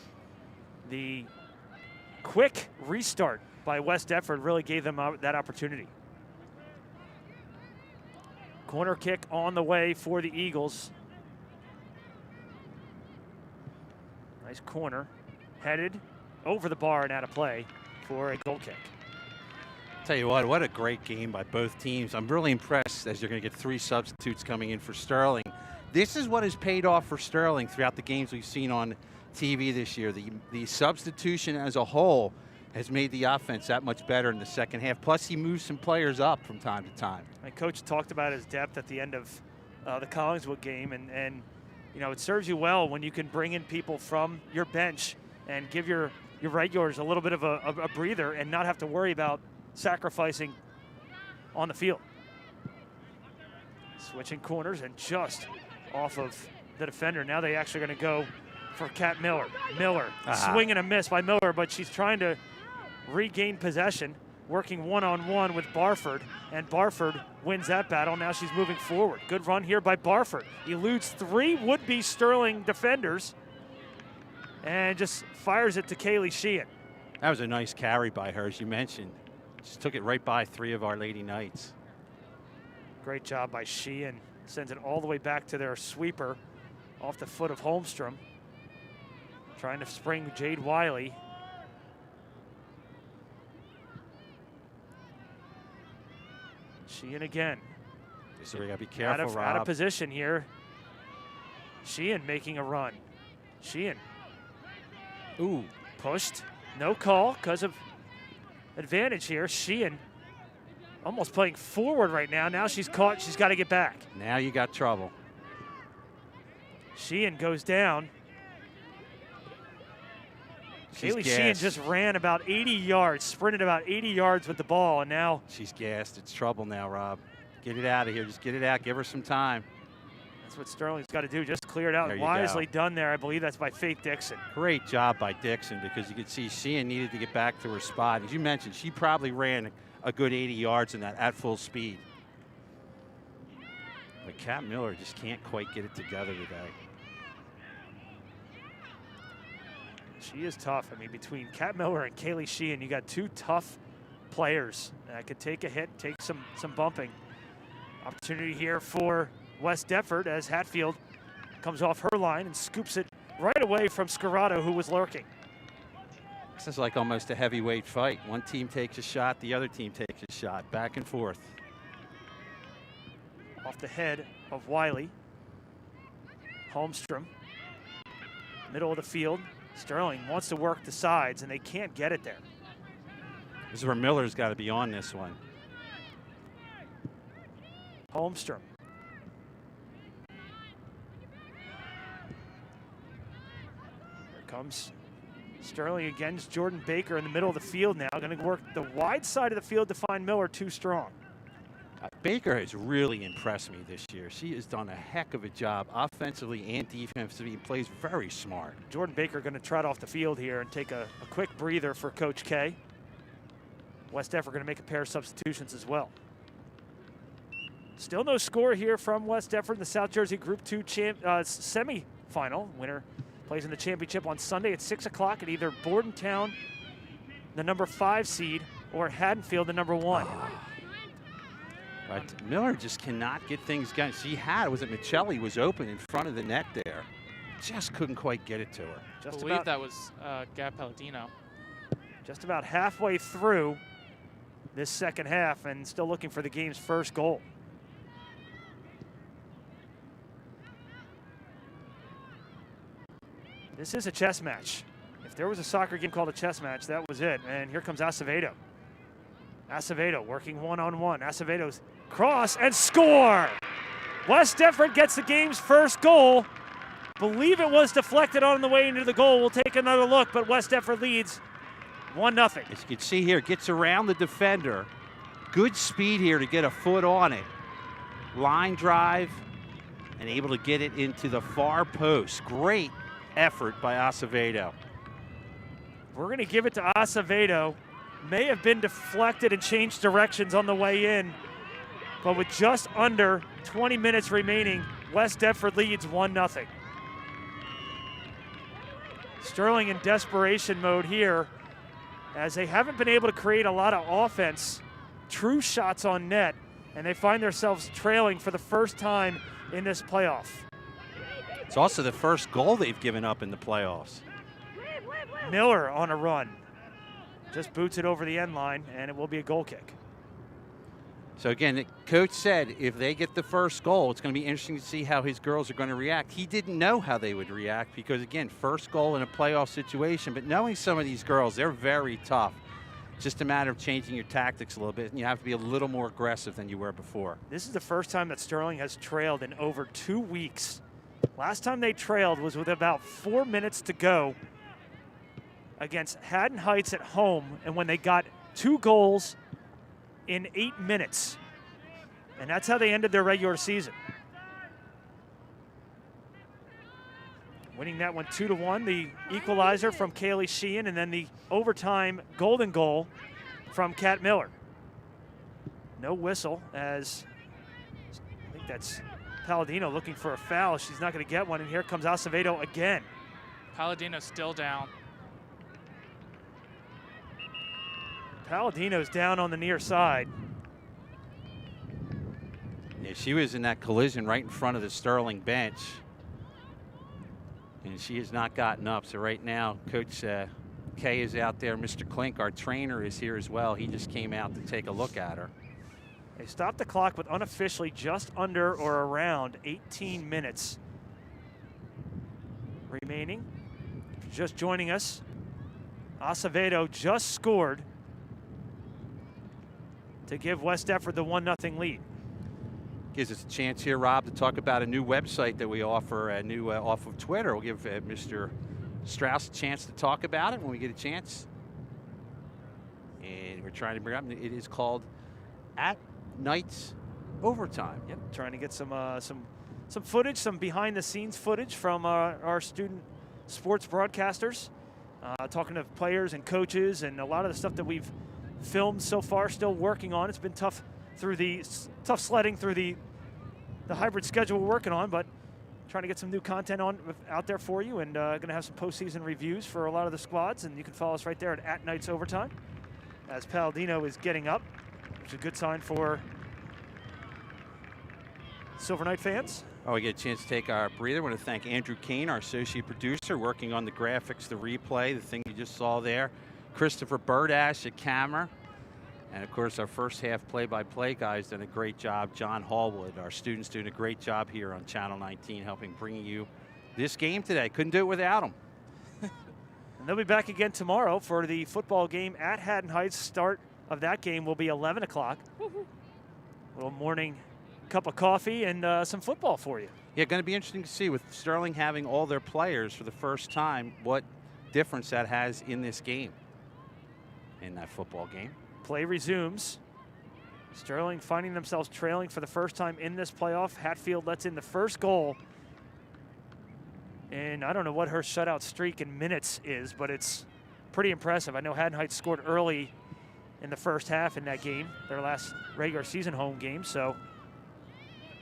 the quick restart by West Deptford, really gave them that opportunity. Corner kick on the way for the Eagles. Nice corner, headed over the bar and out of play for a goal kick. Tell you what a great game by both teams. I'm really impressed as you're going to get 3 substitutes coming in for Sterling. This is what has paid off for Sterling throughout the games we've seen on TV this year. The substitution as a whole has made the offense that much better in the second half. Plus, he moves some players up from time to time. My coach talked about his depth at the end of the Collingswood game, and you know, it serves you well when you can bring in people from your bench and give your regulars a little bit of a breather and not have to worry about sacrificing on the field. Switching corners and just off of the defender. Now they actually going to go for Kat Miller. Miller, swing and a miss by Miller, but she's trying to regain possession, working one-on-one with Barford, and Barford wins that battle. Now she's moving forward. Good run here by Barford. Eludes 3 would-be Sterling defenders and just fires it to Kaylee Sheehan. That was a nice carry by her, as you mentioned. Just took it right by 3 of our Lady Knights. Great job by Sheehan. Sends it all the way back to their sweeper off the foot of Holmstrom. Trying to spring Jade Wiley. Sheehan again. So we got to be careful, Rob. Out of position here. Sheehan making a run. Sheehan. Ooh. Pushed. No call because of advantage here. Sheehan almost playing forward right now. Now she's caught. She's got to get back. Now you got trouble. Sheehan goes down. Kaylee Sheehan just ran about 80 yards, sprinted about 80 yards with the ball, and now she's gassed. It's trouble now, Rob. Get it out of here. Just get it out. Give her some time. That's what Sterling's got to do. Just clear it out. There you Wisely go. done there. I believe that's by Faith Dixon. Great job by Dixon, because you could see Sheehan needed to get back to her spot. As you mentioned, she probably ran a good 80 yards in that at full speed. But Kat Miller just can't quite get it together today. She is tough. I mean, between Kat Miller and Kaylee Sheehan, you got 2 tough players that could take a hit, take some bumping. Opportunity here for West Deptford as Hatfield comes off her line and scoops it right away from Scarrato, who was lurking. This is like almost a heavyweight fight. One team takes a shot, the other team takes a shot, back and forth. Off the head of Wiley. Holmstrom. Middle of the field. Sterling wants to work the sides, and they can't get it there. This is where Miller's got to be on this one. Holmstrom. Here comes Sterling against Jordan Baker in the middle of the field now. Going to work the wide side of the field to find Miller too strong. Baker has really impressed me this year. She has done a heck of a job offensively and defensively and plays very smart. Jordan Baker going to trot off the field here and take a quick breather for Coach K. West Deptford going to make a pair of substitutions as well. Still no score here from West Deptford in the South Jersey Group 2 semi-final. Winner plays in the championship on Sunday at 6 o'clock at either Bordentown, the number 5 seed, or Haddonfield, the number 1. But Miller just cannot get things going. She had, was it Michelli was open in front of the net there. Just couldn't quite get it to her. I believe that was Gab Palladino. Just about halfway through this second half and still looking for the game's first goal. This is a chess match. If there was a soccer game called a chess match, that was it. And here comes Acevedo. Acevedo working one-on-one. Acevedo's cross and score! West Deptford gets the game's first goal. Believe it was deflected on the way into the goal. We'll take another look, but West Deptford leads 1-0. As you can see here, gets around the defender. Good speed here to get a foot on it. Line drive and able to get it into the far post. Great effort by Acevedo. We're going to give it to Acevedo. May have been deflected and changed directions on the way in, but with just under 20 minutes remaining, West Deptford leads 1-0. Sterling in desperation mode here, as they haven't been able to create a lot of offense, true shots on net, and they find themselves trailing for the first time in this playoff. It's also the first goal they've given up in the playoffs. Miller on a run. Just boots it over the end line, and it will be a goal kick. So again, the coach said if they get the first goal, it's going to be interesting to see how his girls are going to react. He didn't know how they would react because, again, first goal in a playoff situation. But knowing some of these girls, they're very tough. It's just a matter of changing your tactics a little bit, and you have to be a little more aggressive than you were before. This is the first time that Sterling has trailed in over 2 weeks. Last time they trailed was with about 4 minutes to go against Haddon Heights at home, and when they got 2 goals in 8 minutes. And that's how they ended their regular season. Winning that one 2-1, the equalizer from Kaylee Sheehan, and then the overtime golden goal from Kat Miller. No whistle, as I think that's Palladino looking for a foul. She's not going to get one, and here comes Acevedo again. Palladino's still down. Palladino's down on the near side. Yeah, she was in that collision right in front of the Sterling bench. And she has not gotten up. So right now, Coach Kay is out there. Mr. Klink, our trainer, is here as well. He just came out to take a look at her. They stopped the clock with unofficially just under or around 18 minutes remaining. Just joining us, Acevedo just scored to give West Deptford the 1-0 lead. Gives us a chance here, Rob, to talk about a new website that we offer, a new off of Twitter. We'll give Mr. Strauss a chance to talk about it when we get a chance. And we're trying to bring up, it is called At Night's Overtime. Yep, trying to get some footage, some behind-the-scenes footage from our student sports broadcasters, talking to players and coaches, and a lot of the stuff that we've filmed so far, still working on. It's been tough sledding through the hybrid schedule we're working on, but trying to get some new content out there for you, and going to have some postseason reviews for a lot of the squads, and you can follow us right there at Night's Overtime as Palladino is getting up, which is a good sign for Silver Knight fans. Oh, we get a chance to take our breather. I want to thank Andrew Kane, our associate producer, working on the graphics, the replay, the thing you just saw there. Christopher Birdash at camera. And, of course, our first half play-by-play guy's done a great job. John Hallwood, our student's doing a great job here on Channel 19, helping bring you this game today. Couldn't do it without him. And they'll be back again tomorrow for the football game at Haddon Heights. Start of that game will be 11 o'clock. A little morning cup of coffee and some football for you. Yeah, going to be interesting to see with Sterling having all their players for the first time, what difference that has in this game, in that football game. Play resumes. Sterling finding themselves trailing for the first time in this playoff. Hatfield lets in the first goal. And I don't know what her shutout streak in minutes is, but it's pretty impressive. I know Haddon Heights scored early in the first half in that game, their last regular season home game. So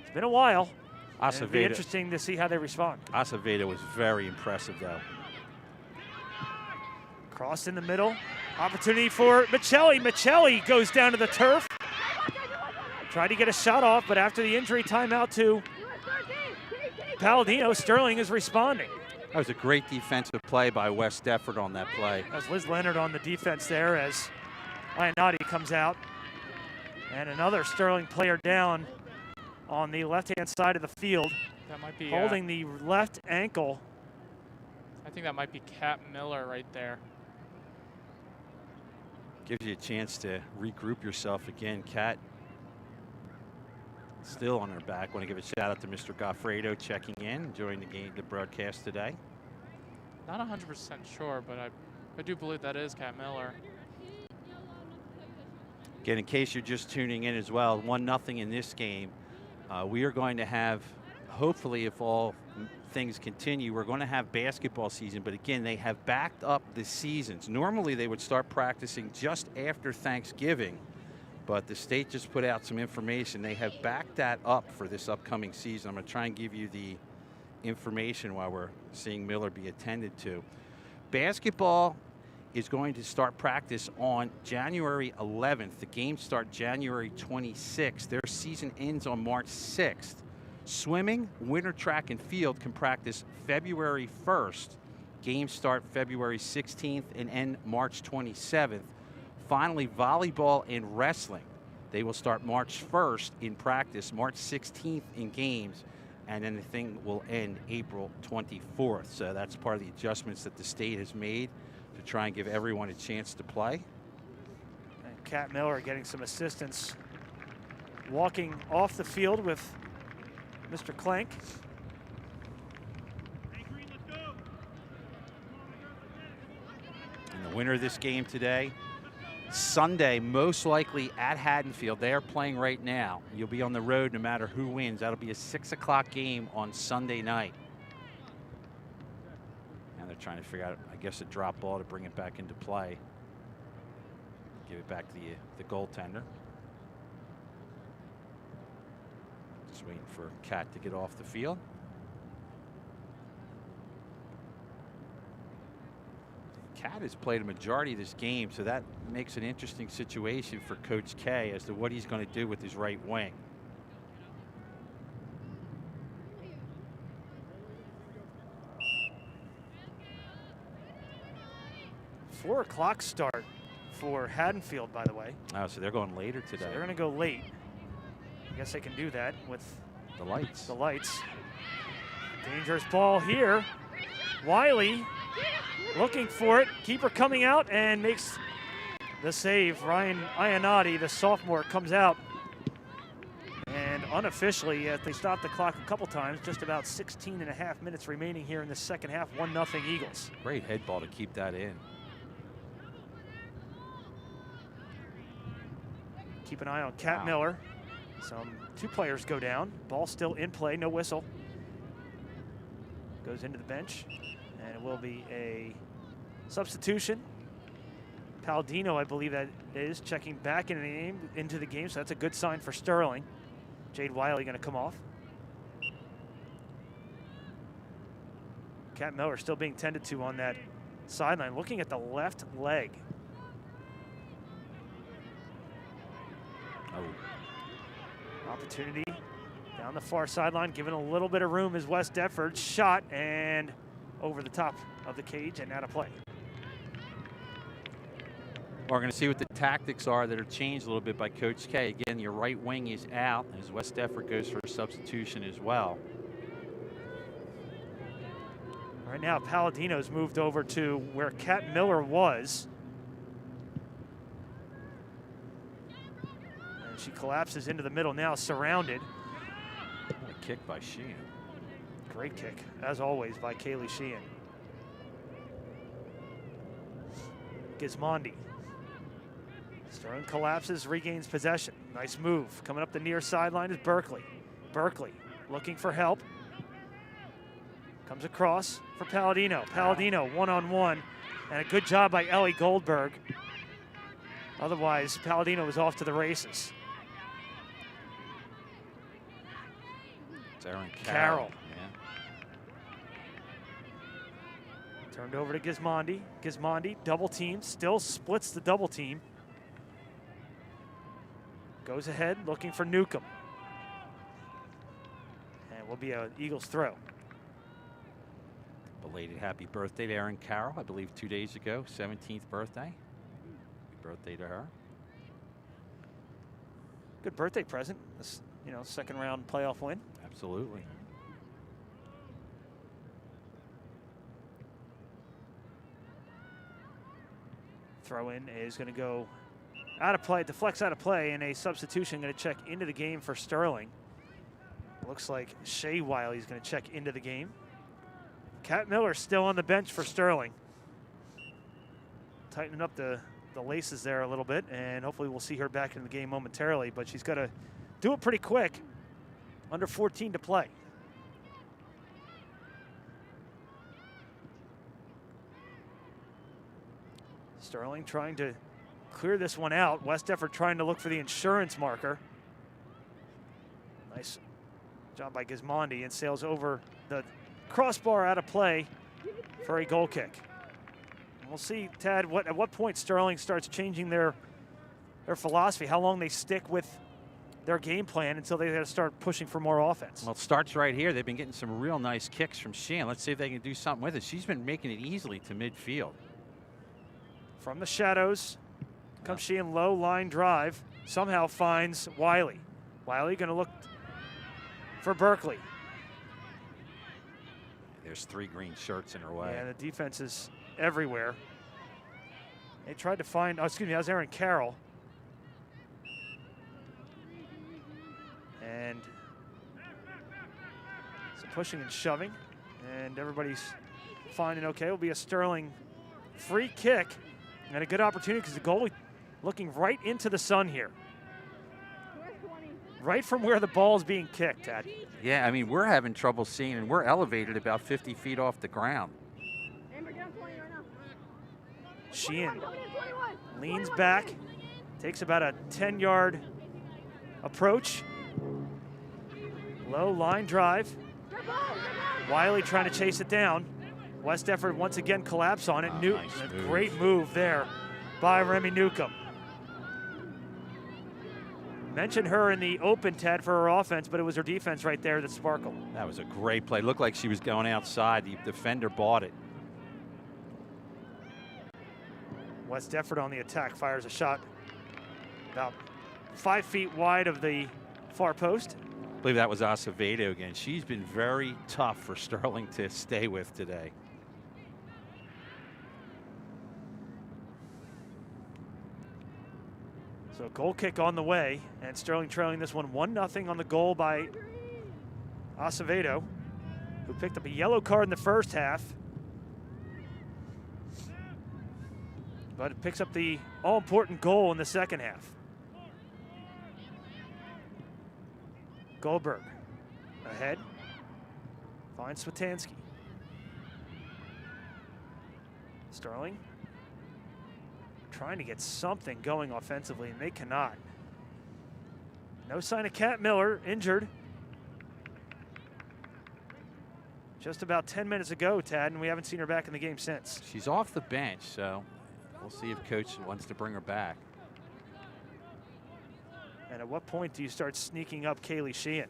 it's been a while. It'll be interesting to see how they respond. Acevedo was very impressive, though. Cross in the middle. Opportunity for Michelli. Michelli goes down to the turf. Tried to get a shot off, but after the injury timeout to Palladino, Sterling is responding. That was a great defensive play by West Deptford on that play. That's Liz Leonard on the defense there as Ionati comes out. And another Sterling player down on the left-hand side of the field. That might be holding the left ankle. I think that might be Kat Miller right there. Gives you a chance to regroup yourself again. Kat still on her back. Want to give a shout out to Mr. Goffredo checking in, enjoying the game, the broadcast today. Not 100% sure, but I do believe that is Kat Miller. Again, in case you're just tuning in as well, 1-0 in this game. We are going to have, hopefully, if all things continue, we're going to have basketball season. But again, they have backed up the seasons. Normally, they would start practicing just after Thanksgiving. But the state just put out some information. They have backed that up for this upcoming season. I'm going to try and give you the information while we're seeing Miller be attended to. Basketball is going to start practice on January 11th. The games start January 26th. Their season ends on March 6th. Swimming, winter track and field can practice February 1st. Games start February 16th and end March 27th. Finally, volleyball and wrestling. They will start March 1st in practice, March 16th in games, and then the thing will end April 24th. So that's part of the adjustments that the state has made to try and give everyone a chance to play. And Kat Miller getting some assistance, walking off the field with Mr. Clank. And the winner of this game today, Sunday, most likely at Haddonfield. They are playing right now. You'll be on the road no matter who wins. That'll be a 6 o'clock game on Sunday night. And they're trying to figure out, I guess, a drop ball to bring it back into play. Give it back to the goaltender. Just waiting for Kat to get off the field. Kat has played a majority of this game, so that makes an interesting situation for Coach K as to what he's going to do with his right wing. $4 o'clock start for Haddonfield, by the way. Oh, so they're going later today. So they're going to go late. I guess they can do that with the lights. The lights. Dangerous ball here. Wiley looking for it. Keeper coming out and makes the save. Ryan Ionati, the sophomore, comes out. And unofficially, they stopped the clock a couple times. Just about 16 and a half minutes remaining here in the second half. 1-0 Eagles. Great head ball to keep that in. Keep an eye on Kat Miller. Two players go down. Ball still in play, no whistle. Goes into the bench, and it will be a substitution. Palladino, I believe that is, checking back into the game, so that's a good sign for Sterling. Jade Wiley going to come off. Kat Miller still being tended to on that sideline, looking at the left leg. Opportunity down the far sideline, giving a little bit of room is West Deptford. Shot and over the top of the cage and out of play. We're going to see what the tactics are that are changed a little bit by Coach K. Again, your right wing is out as West Deptford goes for a substitution as well. Right now, Palladino's moved over to where Kat Miller was. And she collapses into the middle now, surrounded. What a kick by Sheehan. Great kick, as always, by Kaylee Sheehan. Gismondi. Sterling collapses, regains possession. Nice move. Coming up the near sideline is Berkeley. Berkeley looking for help. Comes across for Palladino. Palladino one-on-one, and a good job by Ellie Goldberg. Otherwise, Palladino was off to the races. It's Aaron Carroll. Yeah. Turned over to Gismondi. Gismondi, double team, still splits the double team. Goes ahead, looking for Newcomb. And will be an Eagles throw. Belated happy birthday to Erin Carroll, I believe 2 days ago, 17th birthday. Happy birthday to her. Good birthday present. This, second round playoff win. Absolutely. Throw in is going to go out of play, deflects out of play, and a substitution going to check into the game for Sterling. Looks like Shea Wiley's going to check into the game. Kat Miller still on the bench for Sterling. Tightening up the laces there a little bit, and hopefully we'll see her back in the game momentarily, but she's got to do it pretty quick. Under 14 to play. Sterling trying to clear this one out. West Deptford trying to look for the insurance marker. Nice job by Gismondi, and sails over the crossbar out of play for a goal kick. And we'll see, Tad, at what point Sterling starts changing their philosophy, how long they stick with their game plan until they got to start pushing for more offense. Well, it starts right here. They've been getting some real nice kicks from Sheehan. Let's see if they can do something with it. She's been making it easily to midfield. From the shadows comes Sheehan, low line drive. Somehow finds Wiley. Wiley going to look for Berkeley. There's 3 green shirts in her way. Yeah, the defense is everywhere. They tried to find, that was Aaron Carroll. And some pushing and shoving, and everybody's fine and okay. It will be a Sterling free kick, and a good opportunity because the goalie looking right into the sun here. Right from where the ball is being kicked, Tad. Yeah, I mean, we're having trouble seeing, and we're elevated about 50 feet off the ground. Sheehan leans back, takes about a 10-yard approach. Low line drive. Wiley trying to chase it down. West Deptford once again collapse on it. Nice a move. great move there by Remy Newcomb. Mentioned her in the open, Ted, for her offense, but it was her defense right there that sparkled. That was a great play. Looked like she was going outside. The defender bought it. West Deptford on the attack, fires a shot about 5 feet wide of the far post. I believe that was Acevedo again. She's been very tough for Sterling to stay with today. So goal kick on the way, and Sterling trailing this one 1-0 on the goal by Acevedo, who picked up a yellow card in the first half. But it picks up the all-important goal in the second half. Goldberg ahead, finds Swetansky. Sterling trying to get something going offensively, and they cannot. No sign of Kat Miller, injured. Just about 10 minutes ago, Tad, and we haven't seen her back in the game since. She's off the bench, so we'll see if coach wants to bring her back. And at what point do you start sneaking up Kaylee Sheehan?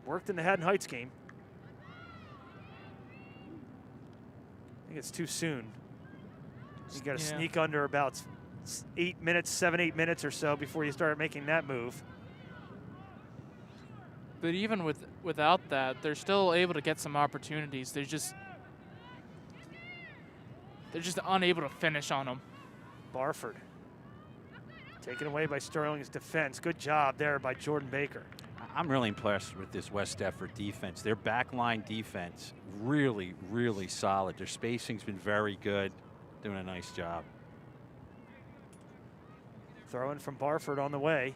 Worked in the Haddon Heights game. I think it's too soon. You got to sneak under about 8 minutes, 7, 8 minutes or so before you start making that move. But even without that, they're still able to get some opportunities. They're just unable to finish on them. Barford taken away by Sterling's defense. Good job there by Jordan Baker. I'm really impressed with this West Deptford defense. Their backline defense, really, really solid. Their spacing's been very good. Doing a nice job. Throw in from Barford on the way.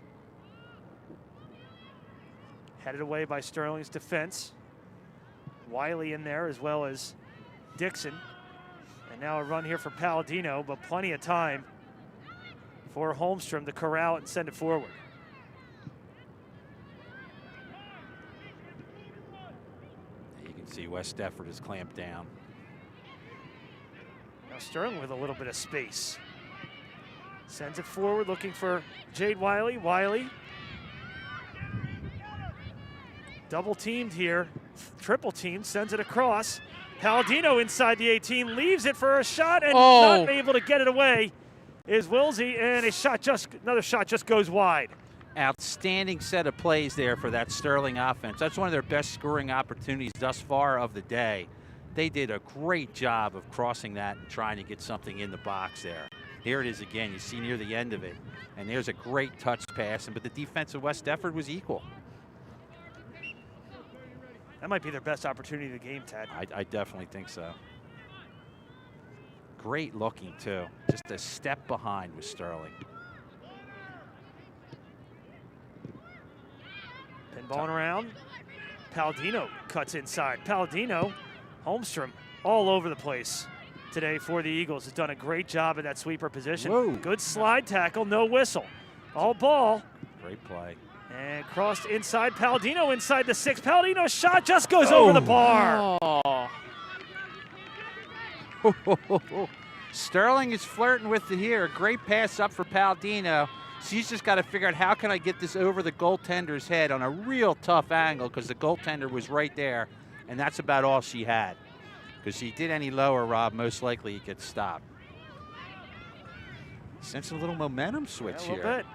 Headed away by Sterling's defense. Wiley in there as well as Dixon. And now a run here for Palladino, but plenty of time for Holmstrom to corral it and send it forward. You can see West Deptford has clamped down. Now Sterling with a little bit of space. Sends it forward looking for Jade Wiley. Wiley. Double teamed here. Triple teamed, sends it across. Palladino inside the 18, leaves it for a shot and not able to get it away is Wilsey, and another shot just goes wide. Outstanding set of plays there for that Sterling offense. That's one of their best scoring opportunities thus far of the day. They did a great job of crossing that and trying to get something in the box there. Here it is again. You see near the end of it, and there's a great touch pass, but the defense of West Deptford was equal. That might be their best opportunity of the game, Ted. I definitely think so. Great looking, too. Just a step behind with Sterling. Pinballing around. Palladino cuts inside. Palladino, Holmstrom, all over the place today for the Eagles. Has done a great job at that sweeper position. Whoa. Good slide tackle, no whistle. All ball. Great play. And crossed inside. Palladino inside the 6. Palladino's shot just goes over the bar. Oh. Sterling is flirting with it here. A great pass up for Palladino. She's just got to figure out how can I get this over the goaltender's head on a real tough angle because the goaltender was right there, and that's about all she had. Because she did any lower, Rob, most likely he gets stopped. Sense a little momentum switch here. A little bit.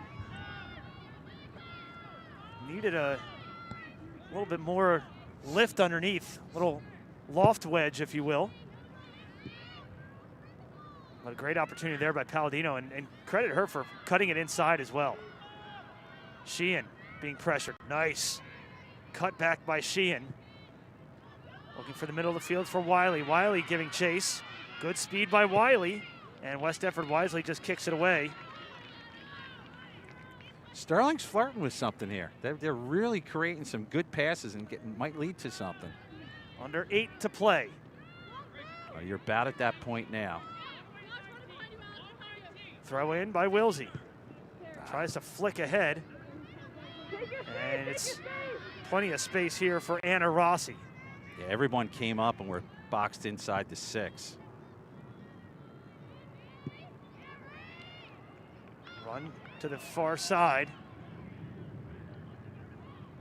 Needed a little bit more lift underneath, little loft wedge, if you will. But a great opportunity there by Palladino, and credit her for cutting it inside as well. Sheehan being pressured. Nice. Cut back by Sheehan. Looking for the middle of the field for Wiley. Wiley giving chase. Good speed by Wiley. And West Deptford wisely just kicks it away. Sterling's flirting with something here. They're really creating some good passes and might lead to something. Under 8 to play. Well, you're about at that point now. Throw in by Wilsey. Tries to flick ahead. And it's plenty of space here for Anna Rossi. Yeah, everyone came up and were boxed inside the 6. Run to the far side.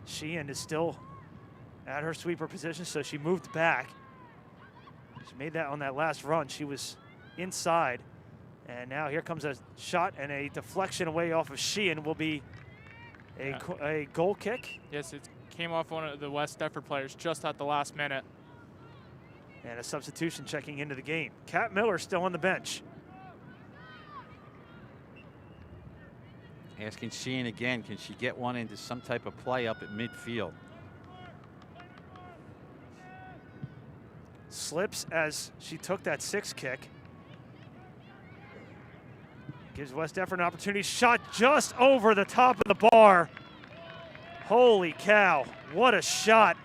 Sheehan is still at her sweeper position, so she moved back. She made that on that last run. She was inside. And now here comes a shot, and a deflection away off of Sheehan will be a goal kick. Yes, it came off one of the West Deptford players just at the last minute. And a substitution checking into the game. Kat Miller still on the bench. Asking Sheehan again, can she get one into some type of play up at midfield? Slips as she took that 6 kick. Gives West Deptford an opportunity. Shot just over the top of the bar. Holy cow, what a shot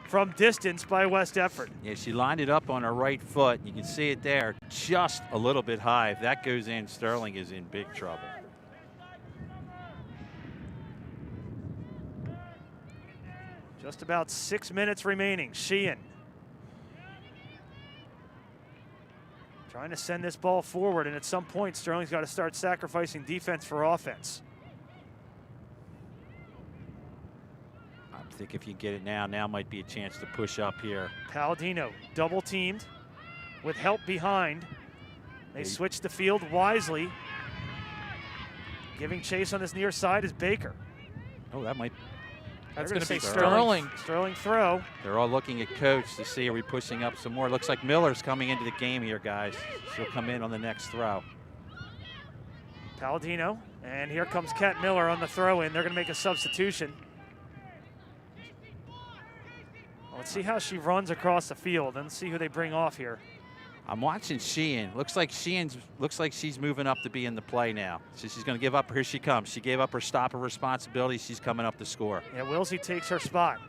from distance by West Deptford. Yeah, she lined it up on her right foot. You can see it there, just a little bit high. If that goes in, Sterling is in big trouble. Just about 6 minutes remaining. Sheehan trying to send this ball forward, and at some point, Sterling's got to start sacrificing defense for offense. I think if you get it now might be a chance to push up here. Palladino double teamed with help behind. They switch the field wisely. Giving chase on this near side is Baker. Oh, that might. That's going to be Sterling. Sterling throw. They're all looking at coach to see, are we pushing up some more? Looks like Miller's coming into the game here, guys. She'll come in on the next throw. Palladino, and here comes Kat Miller on the throw-in. They're going to make a substitution. Let's see how she runs across the field and see who they bring off here. I'm watching Sheehan. Looks like she's moving up to be in the play now. So she's going to give up. Here she comes. She gave up her stop of responsibility. She's coming up to score. Yeah, Wilsey takes her spot.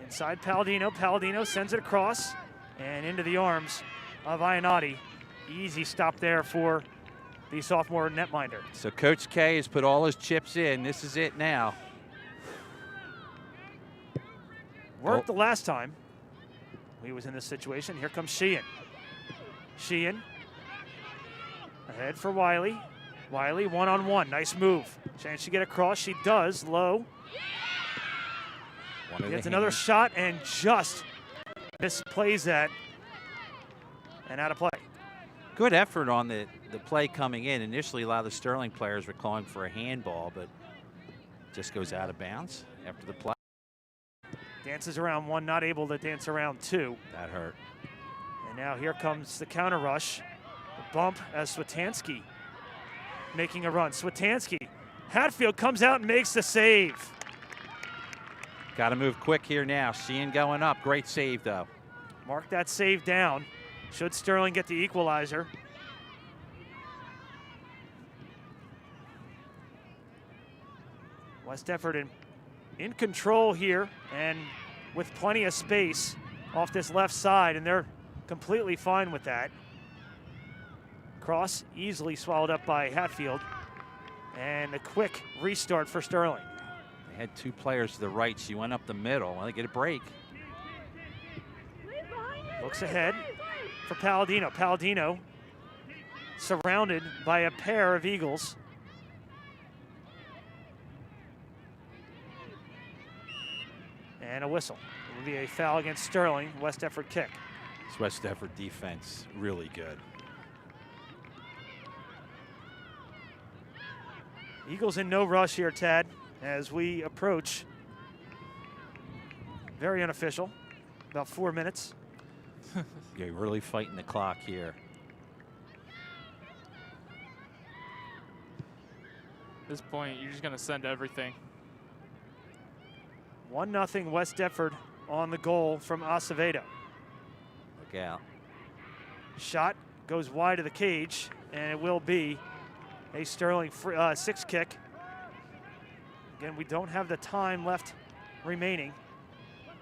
Inside Palladino. Palladino sends it across and into the arms of Ionati. Easy stop there for the sophomore netminder. So Coach K has put all his chips in. This is it now. Worked the last time he was in this situation. Here comes Sheehan. Sheehan ahead for Wiley. Wiley one-on-one. Nice move. Can she get across? She does. Low. Gets another shot and just misplays that and out of play. Good effort on the play coming in. Initially, a lot of the Sterling players were calling for a handball, but just goes out of bounds after the play. Dances around one, not able to dance around two. That hurt. And now here comes the counter rush. A bump as Swetansky making a run. Swetansky. Hatfield comes out and makes the save. Got to move quick here now. Sheehan going up. Great save, though. Mark that save down. Should Sterling get the equalizer. West Deptford in control here and with plenty of space off this left side, and they're completely fine with that. Cross easily swallowed up by Hatfield, and a quick restart for Sterling. They had two players to the right. She went up the middle. Well, they get a break. Looks ahead for Palladino. Palladino surrounded by a pair of Eagles. And a whistle. It will be a foul against Sterling. West Deptford kick. This West Deptford defense, really good. Eagles in no rush here, Tad, as we approach. Very unofficial. About 4 minutes. You're really fighting the clock here. At this point, you're just going to send everything. 1-0 West Deptford on the goal from Acevedo. Look out. Shot goes wide of the cage, and it will be a Sterling six kick. Again, we don't have the time left remaining,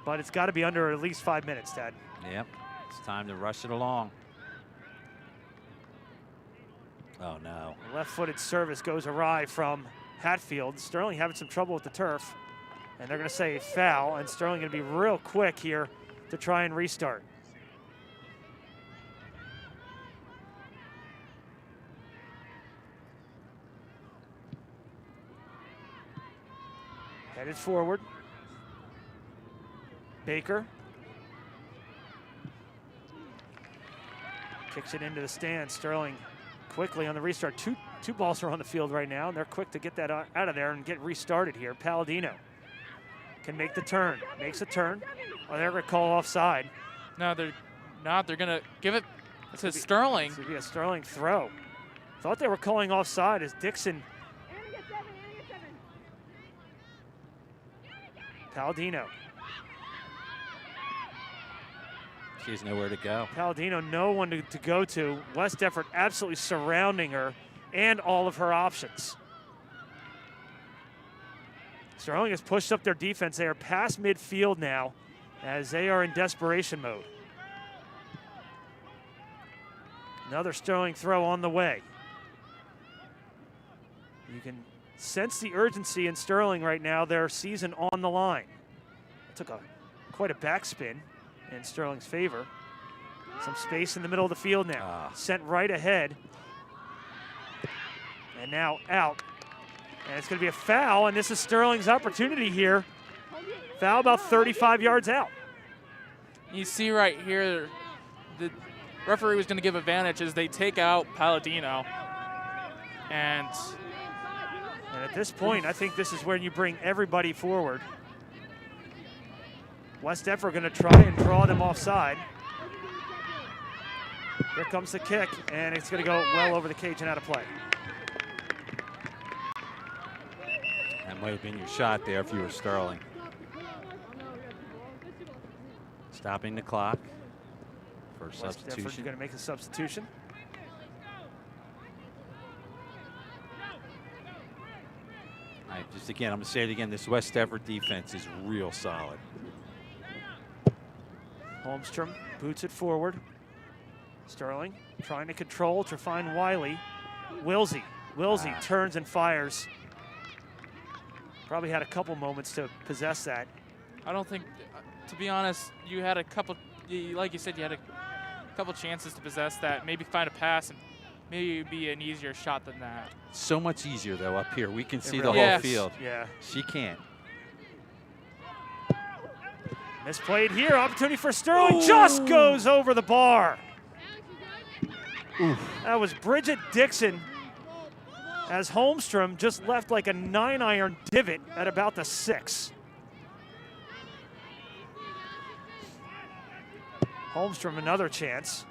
but it's got to be under at least 5 minutes, Tad. Yep, it's time to rush it along. Oh, no. Left-footed service goes awry from Hatfield. Sterling having some trouble with the turf, and they're going to say foul, and Sterling going to be real quick here to try and restart. Headed forward. Baker. Kicks it into the stand. Sterling quickly on the restart. Two balls are on the field right now, and they're quick to get that out of there and get restarted here. Palladino can make the turn. Makes a turn. Oh, they're going to call offside. No, they're not. They're going to give it to Sterling. It's going to be a Sterling throw. Thought they were calling offside as Dixon. Palladino. She has nowhere to go. Palladino, no one to go to. West Deptford absolutely surrounding her and all of her options. Sterling has pushed up their defense. They are past midfield now as they are in desperation mode. Another Sterling throw on the way. You can sense the urgency in Sterling right now, their season on the line. It took quite a backspin in Sterling's favor. Some space in the middle of the field now. Sent right ahead. And now out. And it's going to be a foul, and this is Sterling's opportunity here. Foul about 35 yards out. You see right here, the referee was going to give advantage as they take out Palladino. And at this point, I think this is where you bring everybody forward. West Deptford going to try and draw them offside. Here comes the kick, and it's going to go well over the cage and out of play. That might have been your shot there if you were Sterling. Stopping the clock for substitution. West going to make a substitution. I'm going to say it again. This West Deptford defense is real solid. Holmstrom boots it forward. Sterling trying to control to find Wiley. Wilsey turns and fires. Probably had a couple moments to possess that. I don't think, to be honest, you had a couple, like you said, you had a couple chances to possess that, maybe find a pass and maybe be an easier shot than that. So much easier, though, up here. We can see the really whole is. field. Yeah. She can't. Misplayed here. Opportunity for Sterling. Just goes over the bar. Oof. That was Bridget Dixon as Holmstrom just left like a 9-iron divot at about the 6. Holmstrom another chance.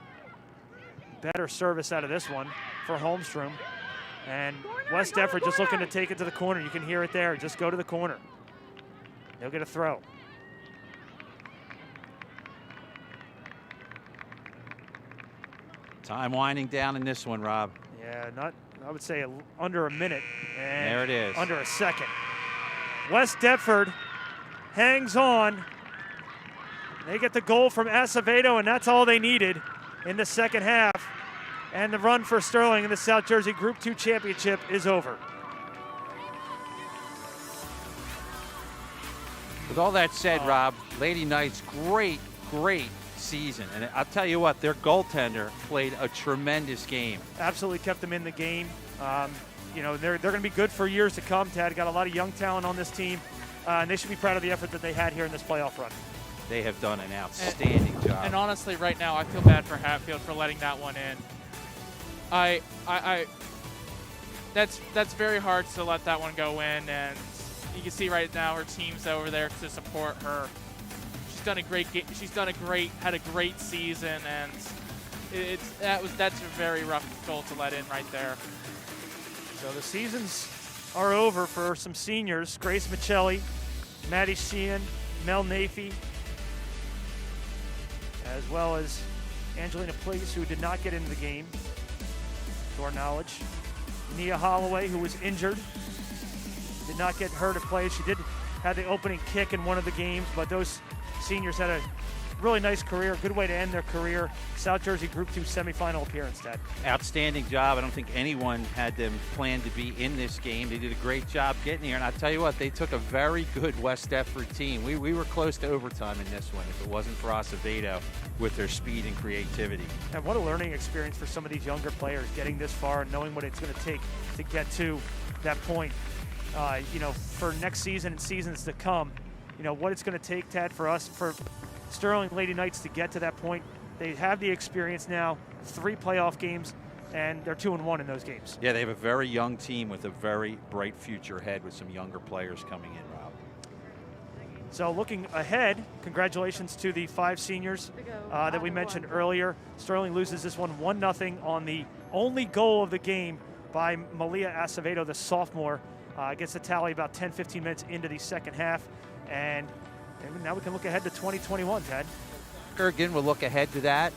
Better service out of this one for Holmstrom. And West Deptford just looking to take it to the corner. You can hear it there. Just go to the corner. They'll get a throw. Time winding down in this one, Rob. Yeah, I would say under a minute. And there it is. Under a second. West Deptford hangs on. They get the goal from Acevedo, and that's all they needed in the second half. And the run for Sterling in the South Jersey Group 2 Championship is over. With all that said, Rob, Lady Knights, great season. And I'll tell you what, their goaltender played a tremendous game. Absolutely kept them in the game. You know, they're going to be good for years to come. Tad got a lot of young talent on this team, and they should be proud of the effort that they had here in this playoff run. They have done an outstanding job. And honestly, right now, I feel bad for Hatfield for letting that one in. That's very hard to let that one go in, and you can see right now her team's over there to support her. She's done a great game. Had a great season, and that's a very rough goal to let in right there. So the seasons are over for some seniors: Grace Michelli, Maddie Sheehan, Mel Nafee, as well as Angelina Pligas, who did not get into the game, to our knowledge. Nia Holloway, who was injured, did not get her to play. She did have the opening kick in one of the games, but those seniors had a really nice career, good way to end their career. South Jersey Group 2 semifinal appearance, Ted. Outstanding job. I don't think anyone had them planned to be in this game. They did a great job getting here, and I'll tell you what, they took a very good West Deptford team. We were close to overtime in this one if it wasn't for Acevedo with their speed and creativity. And what a learning experience for some of these younger players, getting this far and knowing what it's going to take to get to that point. You know, for next season and seasons to come, you know, what it's going to take, Ted, for Sterling Lady Knights to get to that point. They have the experience now, 3 playoff games, and they're 2-1 in those games. Yeah, they have a very young team with a very bright future ahead with some younger players coming in, Rob. So looking ahead, congratulations to the 5 seniors that we mentioned earlier. Sterling loses this one 1-0 on the only goal of the game by Malia Acevedo, the sophomore. Gets the tally about 10-15 minutes into the second half. And now we can look ahead to 2021, Ted. Again, we'll look ahead to that.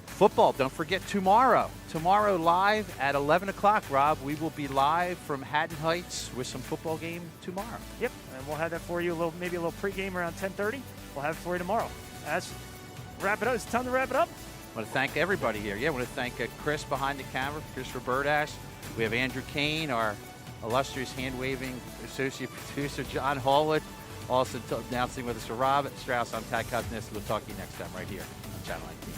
Football, don't forget tomorrow. Tomorrow live at 11 o'clock, Rob. We will be live from Haddon Heights with some football game tomorrow. Yep, and we'll have that for you, maybe a little pregame around 10:30. We'll have it for you tomorrow. Wrap it up. It's time to wrap it up. I want to thank everybody here. Yeah, I want to thank Chris behind the camera, Chris Robertash. We have Andrew Kane, our illustrious hand-waving associate producer, John Hallwood. Also announcing with us, Rob Strauss. I'm Tad Kuznis. We'll talk to you next time right here on Channel 19.